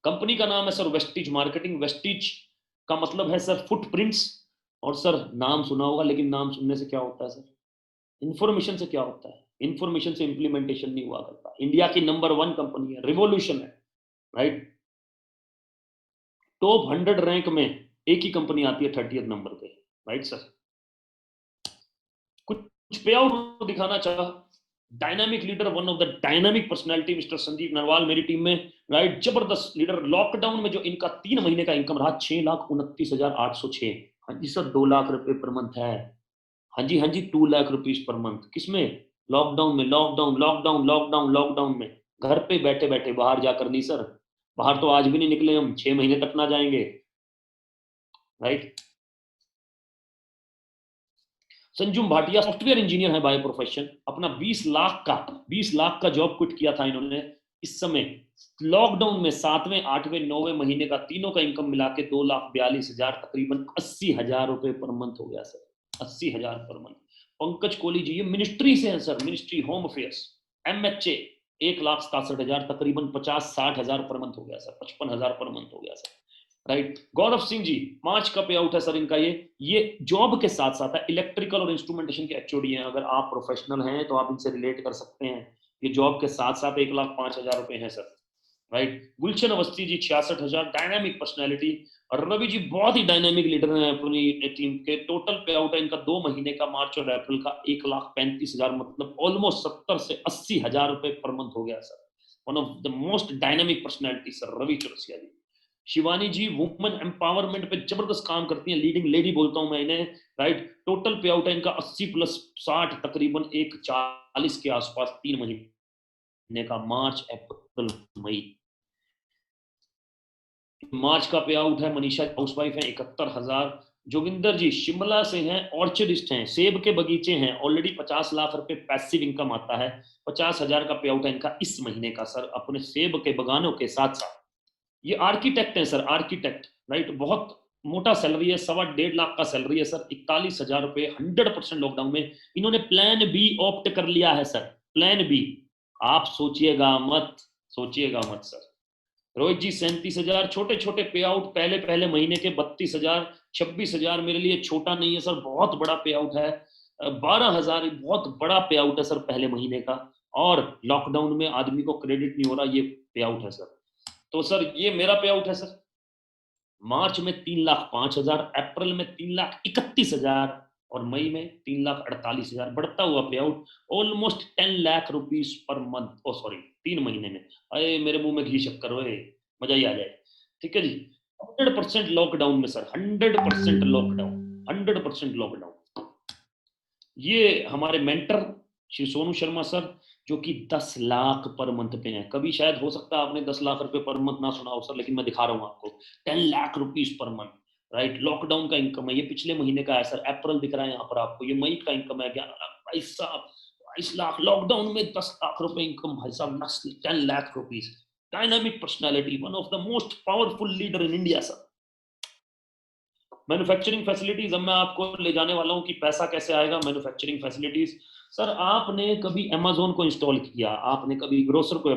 कंपनी का नाम है सर वेस्टिज मार्केटिंग। वेस्टिज का मतलब है सर फुटप्रिंट्स, और सर नाम सुना होगा, लेकिन नाम सुनने से क्या होता है सर, इंफॉर्मेशन से क्या होता है, इंफॉर्मेशन से इंप्लीमेंटेशन नहीं हुआ करता। इंडिया की नंबर 1 कंपनी है, रिवॉल्यूशन है। राइट, टॉप 100 रैंक में एक ही कंपनी आती है 30th नंबर पे। राइट सर, कुछ पे आउट दिखाना चाहा, dynamic leader, one of the dynamic personality mister Sandeep Narwal मेरी टीम में। राइट, जबरदस्त लीडर। लॉकडाउन में जो इनका 3 महीने का इनकम रहा 6,29,806। हाँ जी सर, 2 लाख रुपए पर मंथ है। हाँ जी, हाँ जी, 2 लाख रुपीज पर मंथ। किसमें, लॉकडाउन में, लॉकडाउन लॉकडाउन लॉकडाउन लॉकडाउन में, घर पे बैठे बैठे, बाहर जाकर नहीं सर, बाहर तो आज भी नहीं निकले हम, 6 महीने तक ना जाएंगे। Right, Sanjum Bhatia software engineer है बाय प्रोफेशन, अपना 20 लाख का जॉब क्विट किया था इन्होंने। इस समय लॉकडाउन में 7वें 8वें 9वें महीने का तीनों का इनकम मिला के 2,42,000, तकरीबन 80,000 रुपए पर मंथ हो गया sir, 80,000 per month. Pankaj Kohli ji, ये मिनिस्ट्री से हैं sir, ministry home affairs, MHA, 1,67,000, तकरीबन 50-60,000 पर मंथ हो गया सर, 55,000 पर मंथ हो गया सर। राइट, गौरव सिंह जी, 5 का पे आउट है सर इनका। ये जॉब के साथ साथ है, इलेक्ट्रिकल और इंस्ट्रूमेंटेशन के एचओडी हैं। अगर आप प्रोफेशनल हैं तो आप इनसे रिलेट कर सकते हैं। ये जॉब के साथ साथ 1,05,000 रुपए हैं सर। राइट, गुलशन अवस्थी जी 66,000, डायनामिक पर्सनैलिटी। और रवि जी बहुत ही डायनामिक लीडर हैं अपनी टीम के। टोटल पे आउट है इनका 2 महीने का, मार्च और अप्रैल का, 1,35,000, मतलब ऑलमोस्ट 70 से 80,000 रुपए पर मंथ हो गया सर। One of the most dynamic personality sir Ravi Chaurasia ji. Shivani ji women empowerment पे जबरदस्त काम करती हैं, लीडिंग लेडी बोलता हूं मैं इन्हें। राइट, टोटल पे आउट है इनका 80+60, तकरीबन 1,40 के आसपास, 3 महीने का, मार्च अप्रैल मई। मार्च का पे आउट है। मनीषा हाउसवाइफ है, 71,000। जोगिंदर जी शिमला से हैं, ऑर्चर्डिस्ट हैं, सेब के बगीचे हैं, ऑलरेडी 50 लाख रुपए पैसिव इनकम आता है। 50,000 का पे आउट है इनका इस महीने का सर, अपने सेब के बगानों के साथ साथ। ये आर्किटेक्ट है सर, आर्किटेक्ट। राइट, बहुत मोटा सैलरी है, 1.25 लाख का सैलरी है सर, 41,000 रुपए। 100% लॉकडाउन में इन्होंने प्लान बी ऑप्ट कर लिया है सर, प्लान बी। आप सोचिएगा मत, सोचिएगा मत सर। रोहित जी 37,000, छोटे छोटे पे आउट, पहले पहले महीने के 32,000, 26,000 मेरे लिए छोटा नहीं है सर, बहुत बड़ा पे आउट है। 12,000 बहुत बड़ा पे आउट है सर पहले महीने का, और लॉकडाउन में आदमी को क्रेडिट नहीं हो रहा, ये पे आउट है सर। तो सर ये मेरा पे आउट है सर। मार्च में 3,05,000, अप्रैल में 3,31,000, और मई में 3,48,000, बढ़ता हुआ pay out, almost 10 lakh rupees per month. Oh sorry, 3 महीने में। अरे मेरे मुंह में घी शक्कर, ओए मजा ही आ जाए। ठीक है जी, 100% लॉकडाउन में सर, 100% लॉकडाउन, 100% लॉकडाउन। ये हमारे मेंटर श्री सोनू शर्मा सर, जो कि 10 लाख पर मंथ पे हैं। कभी शायद हो सकता है आपने 10 लाख रुपए पर मंथ ना सुना हो सर, लेकिन मैं दिखा रहा हूँ आपको 10 lakh rupees per month, right. Lockdown का इनकम है, ये पिछले महीने का है सर, अप्रैल दिख रहा है यहाँ पर आपको, ये मई का इनकम है 11 लाख। भाई साहब 22 लाख, लॉकडाउन में 10 लाख रुपए इनकम, भाई साहब 10 lakh rupees. Dynamic personality, one of the most powerful leader in India sir. Manufacturing facilities, अब मैं आपको ले जाने वाला हूँ कि पैसा कैसे आएगा। मैन्युफैक्चरिंग फैसिलिटीज सर, आपने कभी अमेजोन को इंस्टॉल किया, आपने कभी ग्रोसर को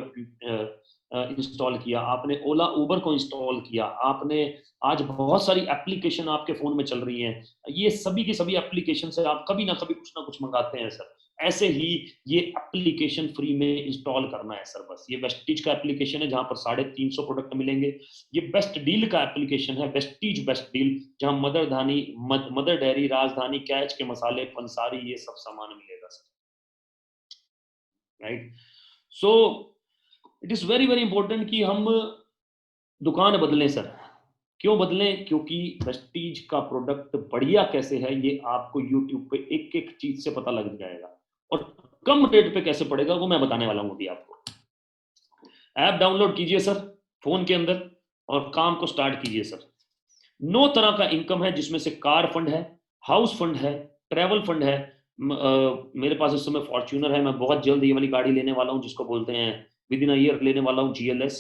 इंस्टॉल किया, आपने ओला उबर को इंस्टॉल किया, आपने आज बहुत सारी एप्लीकेशन आपके फोन में चल रही हैं, ये सभी की सभी एप्लीकेशन से आप कभी ना कभी कुछ ना कुछ मंगाते हैं सर। ऐसे ही ये एप्लीकेशन फ्री में इंस्टॉल करना है सर बस। ये वेस्टीज का एप्लीकेशन है जहां पर 350 प्रोडक्ट मिलेंगे। ये बेस्ट डील का एप्लीकेशन है, वेस्टीज बेस्ट डील, जहां मदर डेयरी, राजधानी, कैच के मसाले, पंसारी, ये सब सामान मिलेगा sir, right. So it is very very important कि हम दुकान बदलें सर। क्यों बदलें? क्योंकि वेस्टीज का प्रोडक्ट बढ़िया कैसे है ये आपको यूट्यूब पे एक एक चीज से पता लग जाएगा, और कम रेट पे कैसे पड़ेगा वो मैं बताने वाला हूं अभी आपको। ऐप डाउनलोड कीजिए सर फोन के अंदर और काम को स्टार्ट कीजिए सर। 9 तरह का इनकम है, जिसमें से कार फंड है, हाउस फंड है, ट्रैवल फंड है। मेरे पास इस समय फॉर्च्यूनर है, मैं बहुत जल्द ये वाली गाड़ी लेने वाला हूं, जिसको बोलते हैं विद इन अ ईयर लेने वाला हूं, GLS,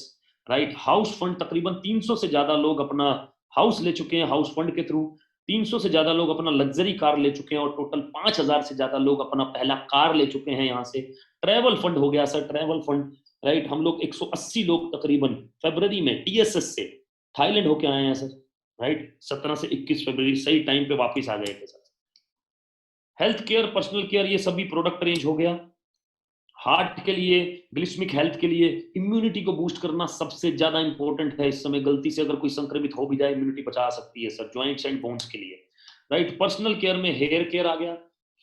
राइट। हाउस फंड, तकरीबन 300 से ज्यादा लोग अपना हाउस ले चुके हैं हाउस फंड के थ्रू। 300 से ज्यादा लोग अपना लग्जरी कार ले चुके हैं, और टोटल 5000 से ज्यादा लोग अपना पहला कार ले चुके हैं यहाँ से। ट्रैवल फंड हो गया सर, ट्रैवल फंड, राइट। हम लोग 180 लोग तकरीबन फरवरी में TSS से थाईलैंड होके आए हैं सर, राइट। 17 से 21 फरवरी सही टाइम पे वापस आ गए थे sir. Health care, personal care, ये सभी प्रोडक्ट रेंज हो गया। हार्ट के लिए, ग्लिस्मिक हेल्थ के लिए, इम्यूनिटी को बूस्ट करना सबसे ज्यादा इंपॉर्टेंट है इस समय। गलती से अगर कोई संक्रमित हो भी जाए, इम्यूनिटी बचा सकती है सर, जॉइंट्स एंड बोन्स के लिए, राइट। पर्सनल केयर में हेयर केयर आ गया,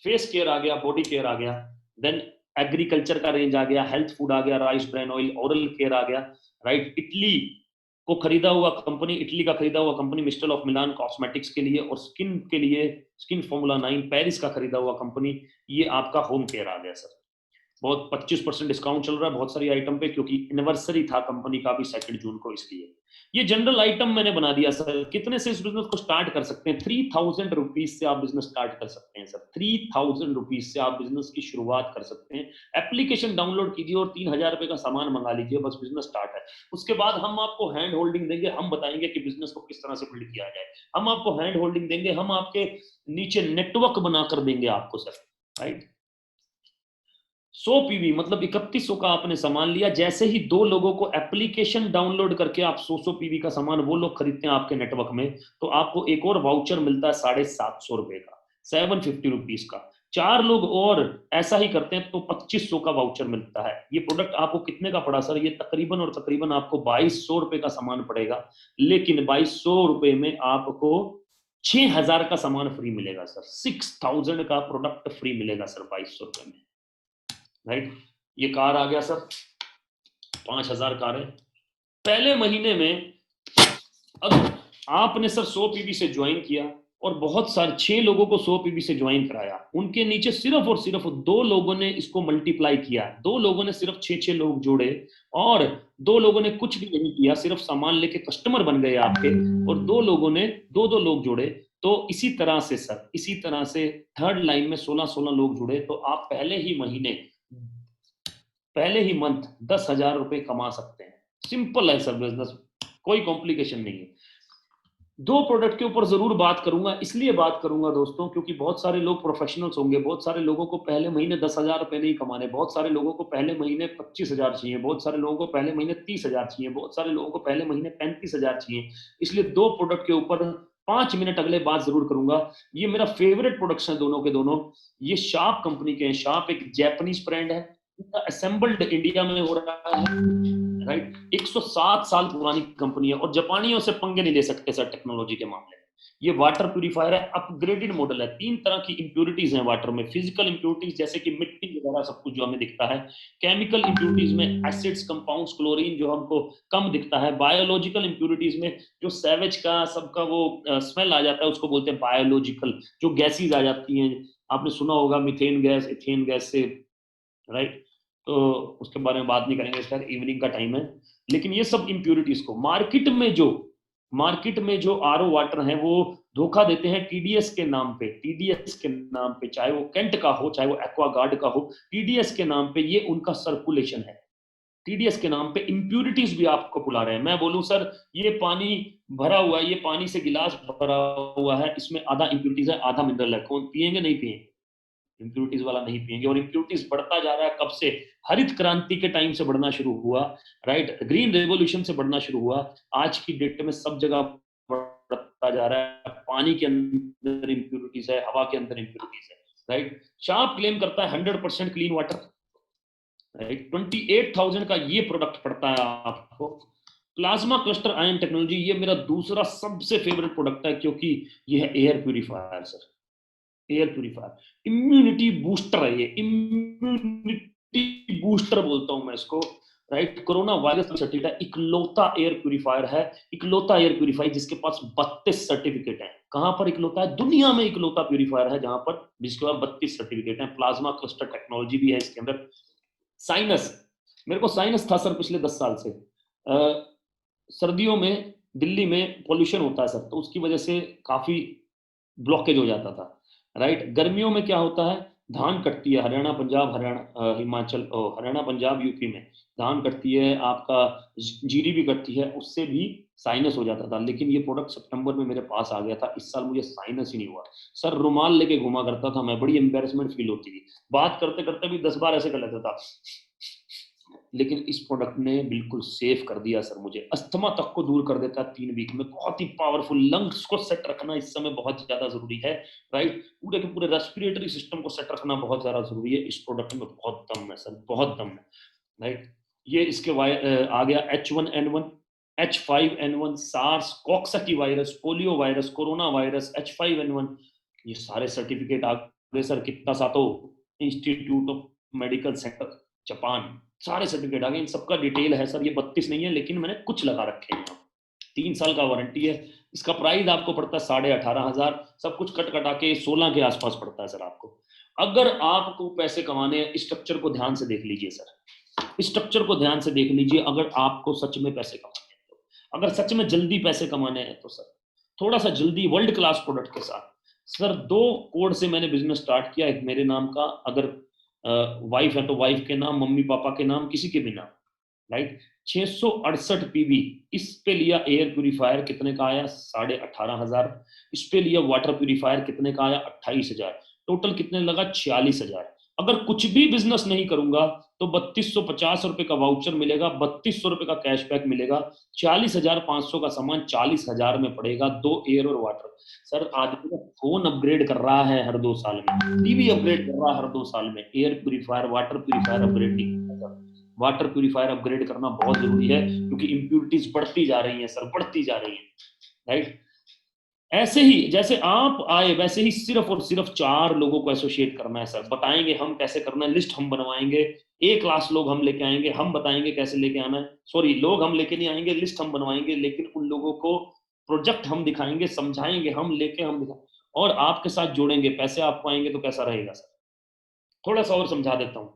फेस केयर आ गया, बॉडी केयर आ गया, देन एग्रीकल्चर का रेंज आ गया, हेल्थ फूड आ गया, rice bran oil, oral care आ गया, राइट। इटली को खरीदा हुआ कंपनी, इटली का खरीदा हुआ company mister of Milan cosmetics के लिए, और स्किन के लिए स्किन फॉर्मूला 9 पेरिस का खरीदा हुआ कंपनी, ये आपका होम केयर आ गया सर। बहुत 25% डिस्काउंट चल रहा है बहुत सारी आइटम पे, क्योंकि एनिवर्सरी था कंपनी का भी 2 जून को, इसलिए ये जनरल आइटम मैंने बना दिया सर। कितने से इस बिजनेस को स्टार्ट कर सकते हैं? 3000 रुपीज से आप बिजनेस स्टार्ट कर सकते हैं सर। 3000 रुपीज से आप बिजनेस की शुरुआत कर सकते हैं। एप्लीकेशन डाउनलोड कीजिए और 3000 रुपए का सामान मंगा लीजिए, बस बिजनेस स्टार्ट है। उसके बाद हम आपको हैंड होल्डिंग देंगे, हम बताएंगे कि बिजनेस को किस तरह से बिल्ड किया जाए। हम आपको हैंड होल्डिंग देंगे, हम आपके नीचे नेटवर्क बनाकर देंगे आपको सर, राइट। 100 पीवी मतलब 3100 का आपने सामान लिया, जैसे ही 2 लोगों को एप्लीकेशन डाउनलोड करके आप 100 पीवी का सामान वो लोग खरीदते हैं आपके नेटवर्क में, तो आपको एक और वाउचर मिलता है 750 रुपए का, 750 रुपीज का। 4 लोग और ऐसा ही करते हैं तो 2500 का वाउचर मिलता है। ये प्रोडक्ट आपको कितने का पड़ा सर? ये तकरीबन और तकरीबन आपको 2200 रुपए का सामान पड़ेगा, लेकिन 2200 रुपए में आपको 6000 का सामान फ्री मिलेगा सर। 6000 का प्रोडक्ट फ्री मिलेगा सर 2200 रुपए में, राइट। ये कार आ गया सर, 5000 कार है पहले महीने में। अब आपने सर 100 पीवी से ज्वाइन किया, और बहुत सारे 6 लोगों को 100 पीवी से ज्वाइन कराया, उनके नीचे सिर्फ और सिर्फ 2 लोगों ने इसको मल्टीप्लाई किया। 2 लोगों ने सिर्फ 6 लोग जोड़े, और 2 लोगों ने कुछ भी नहीं किया, सिर्फ सामान लेके कस्टमर बन गए आपके, और 2 लोगों ने 2 लोग जोड़े। तो इसी तरह से सर, इसी तरह से थर्ड लाइन में 16 लोग जुड़े, तो आप पहले ही मंथ 10,000 रुपए कमा सकते हैं। सिंपल है सर बिजनेस, कोई कॉम्प्लिकेशन नहीं है। 2 प्रोडक्ट के ऊपर जरूर बात करूंगा, इसलिए बात करूंगा दोस्तों क्योंकि बहुत सारे लोग प्रोफेशनल्स होंगे, बहुत सारे लोगों को पहले महीने 10,000 रुपए नहीं कमाने, बहुत सारे लोगों को पहले महीने 25,000 चाहिए, बहुत सारे लोगों को पहले महीने 30,000 चाहिए, बहुत सारे लोगों को पहले महीने 35,000 चाहिए। इसलिए 2 प्रोडक्ट के ऊपर 5 मिनट अगले बात जरूर करूंगा। ये मेरा फेवरेट प्रोडक्ट्स है दोनों के दोनों। ये शार्प कंपनी के हैं। शार्प एक जापानीज ब्रांड है, असेंबल्ड इंडिया में हो रहा है, राइट। 107 साल पुरानी कंपनी है, और जापानियों से पंगे नहीं ले सकते सर टेक्नोलॉजी के मामले में। ये वाटर प्यूरिफायर है, अपग्रेडेड मॉडल है। 3 तरह की इंप्योरिटीज हैं वाटर में। फिजिकल इंप्योरिटीज जैसे कि मिट्टी वगैरह सब कुछ जो हमें दिखता है, केमिकल इंप्योरिटीज में एसिड्स, कंपाउंड्स, क्लोरीन जो हमको कम दिखता है, बायोलॉजिकल इंप्योरिटीज में जो सैवेज का सबका वो स्मेल आ जाता है उसको बोलते हैं बायोलॉजिकल, जो गैसेज आ जाती हैं, आपने सुना होगा मीथेन गैस, इथेन गैस से, राइट। तो उसके बारे में बात नहीं करेंगे सर, इवनिंग का टाइम है। लेकिन ये सब इम्प्यूरिटीज को मार्केट में जो आरओ वाटर है वो धोखा देते हैं टीडीएस के नाम पे, चाहे वो कैंट का हो चाहे वो एक्वागार्ड का हो, टीडीएस के नाम पे ये उनका सर्कुलेशन है। टीडीएस के नाम पे इम्प्यूरिटीज भी आपको बुला रहे हैं। मैं बोलूं सर ये पानी भरा हुआ है, ये पानी से गिलास भरा हुआ है, इसमें आधा इम्प्यूरिटीज है आधा मिनरल है, कौन पिएंगे? नहीं पिएंगे, इम्प्यूरिटीज वाला नहीं पिएंगे। और इम्प्यूरिटीज बढ़ता जा रहा है कब से? हरित क्रांति के टाइम से बढ़ना शुरू हुआ, राइट, ग्रीन रेवोल्यूशन से बढ़ना शुरू हुआ। आज की डेट में सब जगह बढ़ता जा रहा है। पानी के अंदर इम्प्यूरिटीज है, हवा के अंदर इम्प्यूरिटीज है, राइट। शार्प क्लेम करता है 100% क्लीन वाटर, राइट। 28,000 का ये प्रोडक्ट पड़ता है आपको। प्लाज्मा क्लस्टर आयन टेक्नोलॉजी, ये मेरा दूसरा सबसे फेवरेट प्रोडक्ट है, क्योंकि ये है air purifier sir, air purifier, immunity booster है ये, इम्यूनिटी बूस्टर बोलता हूं मैं इसको, राइट। कोरोना वायरस सर्टिफिकेट है, इकलौता एयर प्यूरिफायर है, इकलौता एयर प्यूरिफायर जिसके पास 32 सर्टिफिकेट है। कहां पर इकलौता है? दुनिया में इकलौता प्यूरिफायर है जहां पर जिसके पास 32 सर्टिफिकेट है। प्लाज्मा क्लस्टर टेक्नोलॉजी भी है इसके अंदर। साइनस, मेरे को साइनस था सर पिछले 10 साल से। सर्दियों में दिल्ली में पॉल्यूशन होता है सर, तो उसकी वजह से काफी ब्लॉकेज हो जाता था, राइट। गर्मियों में क्या होता है, धान कटती है, हरियाणा पंजाब यूपी में धान कटती है, आपका जीरी भी कटती है, उससे भी साइनस हो जाता था। लेकिन ये प्रोडक्ट सितंबर में मेरे पास आ गया था, इस साल मुझे साइनस ही नहीं हुआ सर। रुमाल लेके घुमा करता था मैं, बड़ी एम्बेरसमेंट फील होती थी, बात करते करते भी 10 बार ऐसे कर लेता था। लेकिन इस प्रोडक्ट ने बिल्कुल सेफ कर दिया सर मुझे, अस्थमा तक को दूर कर देता है 3 वीक में, बहुत ही पावरफुल। लंग्स को सेट रखना इस समय बहुत ज्यादा जरूरी है, राइट। पूरे के पूरे रेस्पिरेटरी सिस्टम को सेट रखना बहुत ज्यादा जरूरी है। इस प्रोडक्ट में बहुत दम है सर, बहुत दम है, राइट। ये इसके आ गया H1N1, H5N1, SARS, coxsackie virus, polio virus, corona virus, H5N1, ये सारे सर्टिफिकेट आ गए sir. Kitasato institute of medical centre Japan, सारे सर्टिफिकेट आ गए। इन सबका डिटेल है सर, ये 32 नहीं है लेकिन मैंने कुछ लगा रखे हैं। 3 साल का वारंटी है। इसका प्राइस आपको पड़ता है 18,500, सब कुछ कट कटा के 16 के आसपास पड़ता है सर आपको। अगर आपको पैसे कमाने हैं, स्ट्रक्चर को ध्यान से देख लीजिए सर, स्ट्रक्चर को ध्यान से देख लीजिए। अगर आपको सच में पैसे कमाने हैं तो, अगर सच में जल्दी पैसे कमाने हैं तो सर थोड़ा सा जल्दी वर्ल्ड क्लास प्रोडक्ट के साथ सर 2 कोड से मैंने बिजनेस स्टार्ट किया। एक मेरे नाम का, अगर वाइफ है तो वाइफ के नाम, मम्मी पापा के नाम, किसी के भी नाम, राइट। 668 पीवी इस पे लिया। एयर प्यूरिफायर कितने का आया? 18,500। इस पे लिया वाटर प्यूरिफायर कितने का आया? 28,000। टोटल कितने लगा? 46,000। अगर कुछ भी बिजनेस नहीं करूंगा तो 3250 रुपए का वाउचर मिलेगा, 3200 रुपए का कैशबैक मिलेगा, 40,500 का सामान 40,000 में पड़ेगा। 2 एयर और वाटर। सर आदमी का फोन अपग्रेड कर रहा है हर 2 साल में, टीवी अपग्रेड कर रहा है हर 2 साल में, air purifier water purifier upgrade नहीं करता। वाटर प्यूरिफायर अपग्रेड करना बहुत जरूरी है, क्योंकि इंप्यूरिटीज बढ़ती जा रही हैं सर, बढ़ती जा रही हैं, राइट। ऐसे ही जैसे आप आए वैसे ही सिर्फ और सिर्फ 4 लोगों को एसोसिएट करना है सर। बताएंगे हम कैसे करना है, लिस्ट हम बनवाएंगे, 1 क्लास लोग हम लेके आएंगे, हम बताएंगे कैसे लेके आना है। सॉरी, लोग हम लेके नहीं आएंगे, लिस्ट हम बनवाएंगे, लेकिन उन लोगों को प्रोजेक्ट हम दिखाएंगे, समझाएंगे हम, लेके हम दिखा और आपके साथ जोड़ेंगे। पैसे आपको आएंगे तो कैसा रहेगा सर? थोड़ा सा और समझा देता हूँ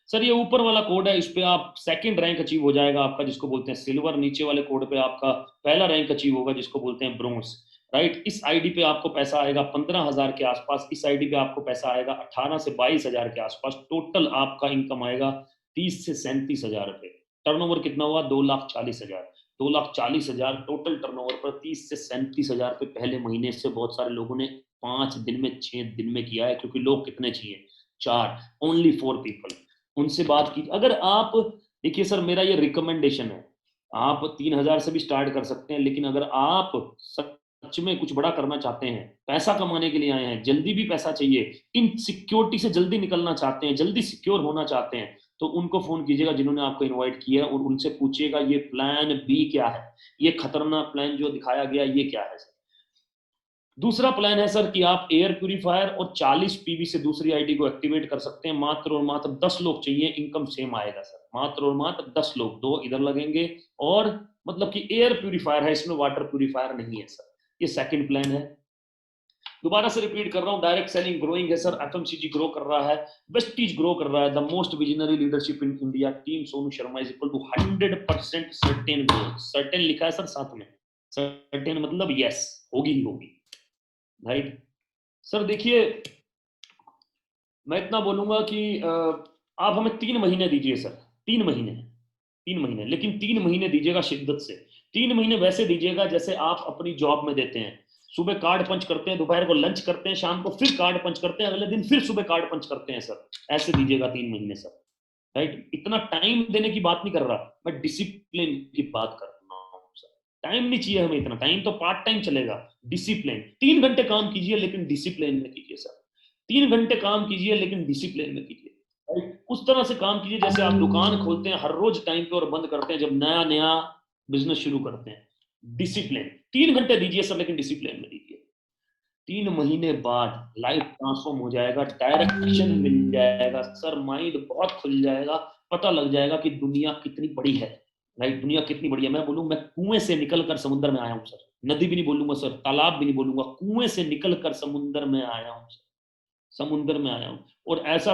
सर। ये ऊपर वाला कोड है, इस पे आप 2nd रैंक अचीव हो जाएगा आपका, जिसको बोलते हैं सिल्वर। नीचे वाले कोड पे आपका 1ला रैंक अचीव होगा, जिसको बोलते हैं ब्रोंज, राइट। इस आईडी पे आपको पैसा आएगा 15,000 के आसपास। इस आईडी पे आपको पैसा आएगा 18 से 22,000 के आसपास। टोटल आपका इनकम आएगा 30 से 37,000 रुपए। टर्नओवर कितना हुआ? 2,40,000। 2,40,000 टोटल टर्नओवर पर 30 से 37,000 रुपए पहले महीने से बहुत सारे लोगों ने 5 दिन में, 6 दिन में किया है, क्योंकि लोग कितने चाहिए? 4, ओनली 4 पीपल। उनसे बात की। अगर आप देखिए सर, मेरा ये रिकमेंडेशन है, आप 3,000 से भी स्टार्ट कर सकते हैं, लेकिन अगर आप सच में कुछ बड़ा करना चाहते हैं, पैसा कमाने के लिए आए हैं, जल्दी भी पैसा चाहिए, इनसिक्योरिटी से जल्दी निकलना चाहते हैं, जल्दी सिक्योर होना चाहते हैं, तो उनको फोन कीजिएगा जिन्होंने आपको इनवाइट किया है, और उनसे पूछिएगा ये प्लान बी क्या है, ये खतरनाक प्लान जो दिखाया गया ये क्या है सर। दूसरा प्लान है सर कि आप एयर प्यूरिफायर और 40 पीवी से दूसरी आईडी को एक्टिवेट कर सकते हैं। मात्र और मात्र 10 लोग चाहिए, इनकम सेम आएगा सर। मात्र और मात्र 10 लोग, 2 इधर लगेंगे, और मतलब कि एयर प्यूरिफायर है इसमें, वाटर प्यूरिफायर नहीं है सर। ये 2nd प्लान है। दोबारा से रिपीट कर रहा हूं, डायरेक्ट सेलिंग ग्रोइंग है सर, एफएमसीजी ग्रो कर रहा है, वेस्टीज ग्रो कर रहा है, the most visionary leadership in India, team Sonu Sharma is equal to 100% certain growth. Certain लिखा है सर साथ में, सर्टेन मतलब यस, होगी ही होगी, राइट। सर देखिए, मैं इतना बोलूंगा कि आप हमें 3 महीने दीजिए सर, 3 महीने, लेकिन 3 महीने दीजिएगा शिद्दत से। 3 महीने वैसे दीजिएगा जैसे आप अपनी जॉब में देते हैं, सुबह कार्ड पंच करते हैं, दोपहर को लंच करते हैं, शाम को फिर कार्ड पंच करते हैं, अगले दिन फिर सुबह कार्ड पंच करते हैं सर, ऐसे दीजिएगा 3 महीने सर, राइट। इतना टाइम देने की बात नहीं कर रहा मैं, डिसिप्लिन की बात कर रहा हूँ सर। टाइम नहीं चाहिए हमें इतना, टाइम तो पार्ट टाइम चलेगा, डिसिप्लिन। 3 घंटे काम कीजिए लेकिन डिसिप्लिन में कीजिए सर, 3 घंटे काम कीजिए लेकिन डिसिप्लिन में कीजिए, राइट। उस तरह से काम कीजिए जैसे आप दुकान खोलते हैं हर रोज टाइम पे और बंद करते हैं जब नया नया बिजनेस शुरू करते हैं। डिसिप्लिन 3 घंटे दीजिए सर, लेकिन डिसिप्लिन में दीजिए। 3 महीने बाद लाइफ ट्रांसफॉर्म हो जाएगा, डायरेक्शन मिल जाएगा सर, माइंड बहुत खुल जाएगा, पता लग जाएगा कि दुनिया कितनी बड़ी है, राइट। दुनिया कितनी बड़ी है। मैं बोलूं, मैं कुएं से निकल कर समुद्र में आया हूं सर, नदी भी नहीं बोलूंगा सर, तालाब भी नहीं बोलूंगा, कुएं से निकल कर समुद्र में आया हूं सर, समुद्र में आया हूं। और ऐसा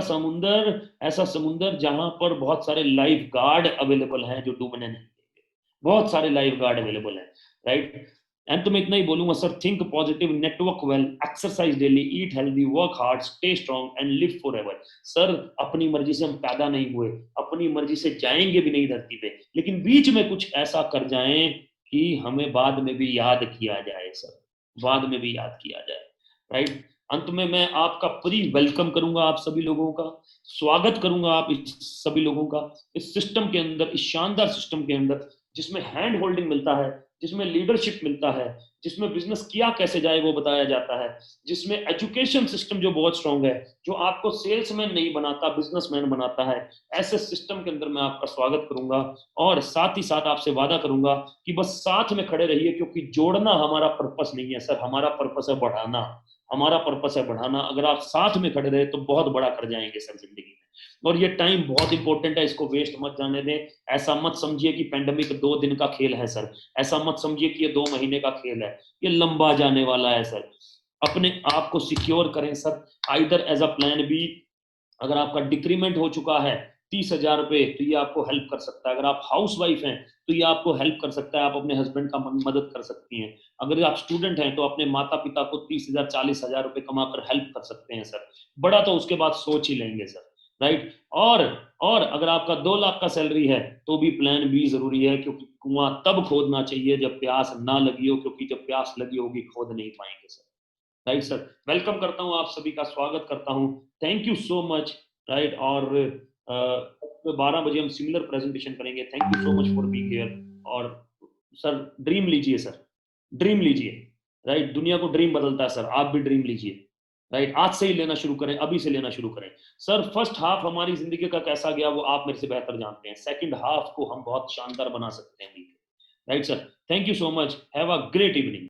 समुद्र जहां पर बहुत सारे लाइफ गार्ड अवेलेबल हैं जो डूबने नहीं देंगे, बहुत सारे लाइफ गार्ड अवेलेबल हैं, राइट। एंड तो मैं इतना ही बोलूंगा sir, think positive, network well, exercise daily, eat healthy, work hard, stay strong and live forever. Sir अपनी मर्जी से हम पैदा नहीं हुए, अपनी मर्जी से जाएंगे भी नहीं धरती पे, लेकिन बीच में कुछ ऐसा कर जाएं कि हमें बाद में भी याद किया जाए सर, बाद में भी याद किया जाए, राइट। अंत में मैं आपका प्री वेलकम करूंगा, आप सभी लोगों का स्वागत करूंगा, आप इस सभी लोगों का इस सिस्टम के अंदर, इस शानदार सिस्टम के अंदर, जिसमें हैंड होल्डिंग मिलता है, जिसमें लीडरशिप मिलता है, जिसमें बिजनेस किया कैसे जाए वो बताया जाता है, जिसमें एजुकेशन सिस्टम जो बहुत स्ट्रांग है, जो आपको सेल्समैन नहीं बनाता बिजनेसमैन बनाता है। ऐसे सिस्टम के अंदर मैं आपका स्वागत करूंगा और साथ ही साथ आपसे वादा करूंगा कि बस साथ में खड़े रहिए, क्योंकि जोड़ना हमारा पर्पस नहीं है सर, हमारा पर्पस है बढ़ाना, हमारा पर्पस है बढ़ाना। अगर आप साथ में खड़े रहे तो बहुत बड़ा कर जाएंगे सर जिंदगी में। और ये टाइम बहुत इंपॉर्टेंट है, इसको वेस्ट मत जाने दें। ऐसा मत समझिए कि पेंडेमिक 2 दिन का खेल है सर, ऐसा मत समझिए कि ये 2 महीने का खेल है, ये लंबा जाने वाला है सर। अपने आप को सिक्योर करें sir, either as a plan B. अगर आपका डिक्रीमेंट हो चुका है 30,000 रुपए तो ये आपको हेल्प कर सकता है। अगर आप हाउस वाइफ हैं तो ये आपको हेल्प कर सकता है, आप अपने हस्बैंड का मदद कर सकती हैं। अगर आप स्टूडेंट हैं तो अपने माता पिता को 30,000 40,000 रुपए कमाकर हेल्प कर सकते हैं सर। बड़ा तो उसके बाद सोच ही लेंगे सर, राइट। और अगर आपका 2 लाख का सैलरी है तो भी प्लान बी जरूरी है, क्योंकि कुआं तब खोदना चाहिए जब प्यास ना लगी हो, क्योंकि जब प्यास लगी होगी खोद नहीं पाएंगे सर, राइट सर। वेलकम करता हूं, आप सभी का स्वागत करता हूं, thank you so much, right. और 12 बजे हम सिमिलर प्रेजेंटेशन करेंगे, thank you so much for being here. और सर ड्रीम लीजिए सर, ड्रीम लीजिए, राइट। दुनिया को ड्रीम बदलता है सर, आप भी ड्रीम लीजिए, राइट। आज से ही लेना शुरू करें, अभी से लेना शुरू करें सर। फर्स्ट हाफ हमारी जिंदगी का कैसा गया वो आप मेरे से बेहतर जानते हैं, सेकंड हाफ को हम बहुत शानदार बना सकते हैं, right sir. Thank you so much, have a great evening.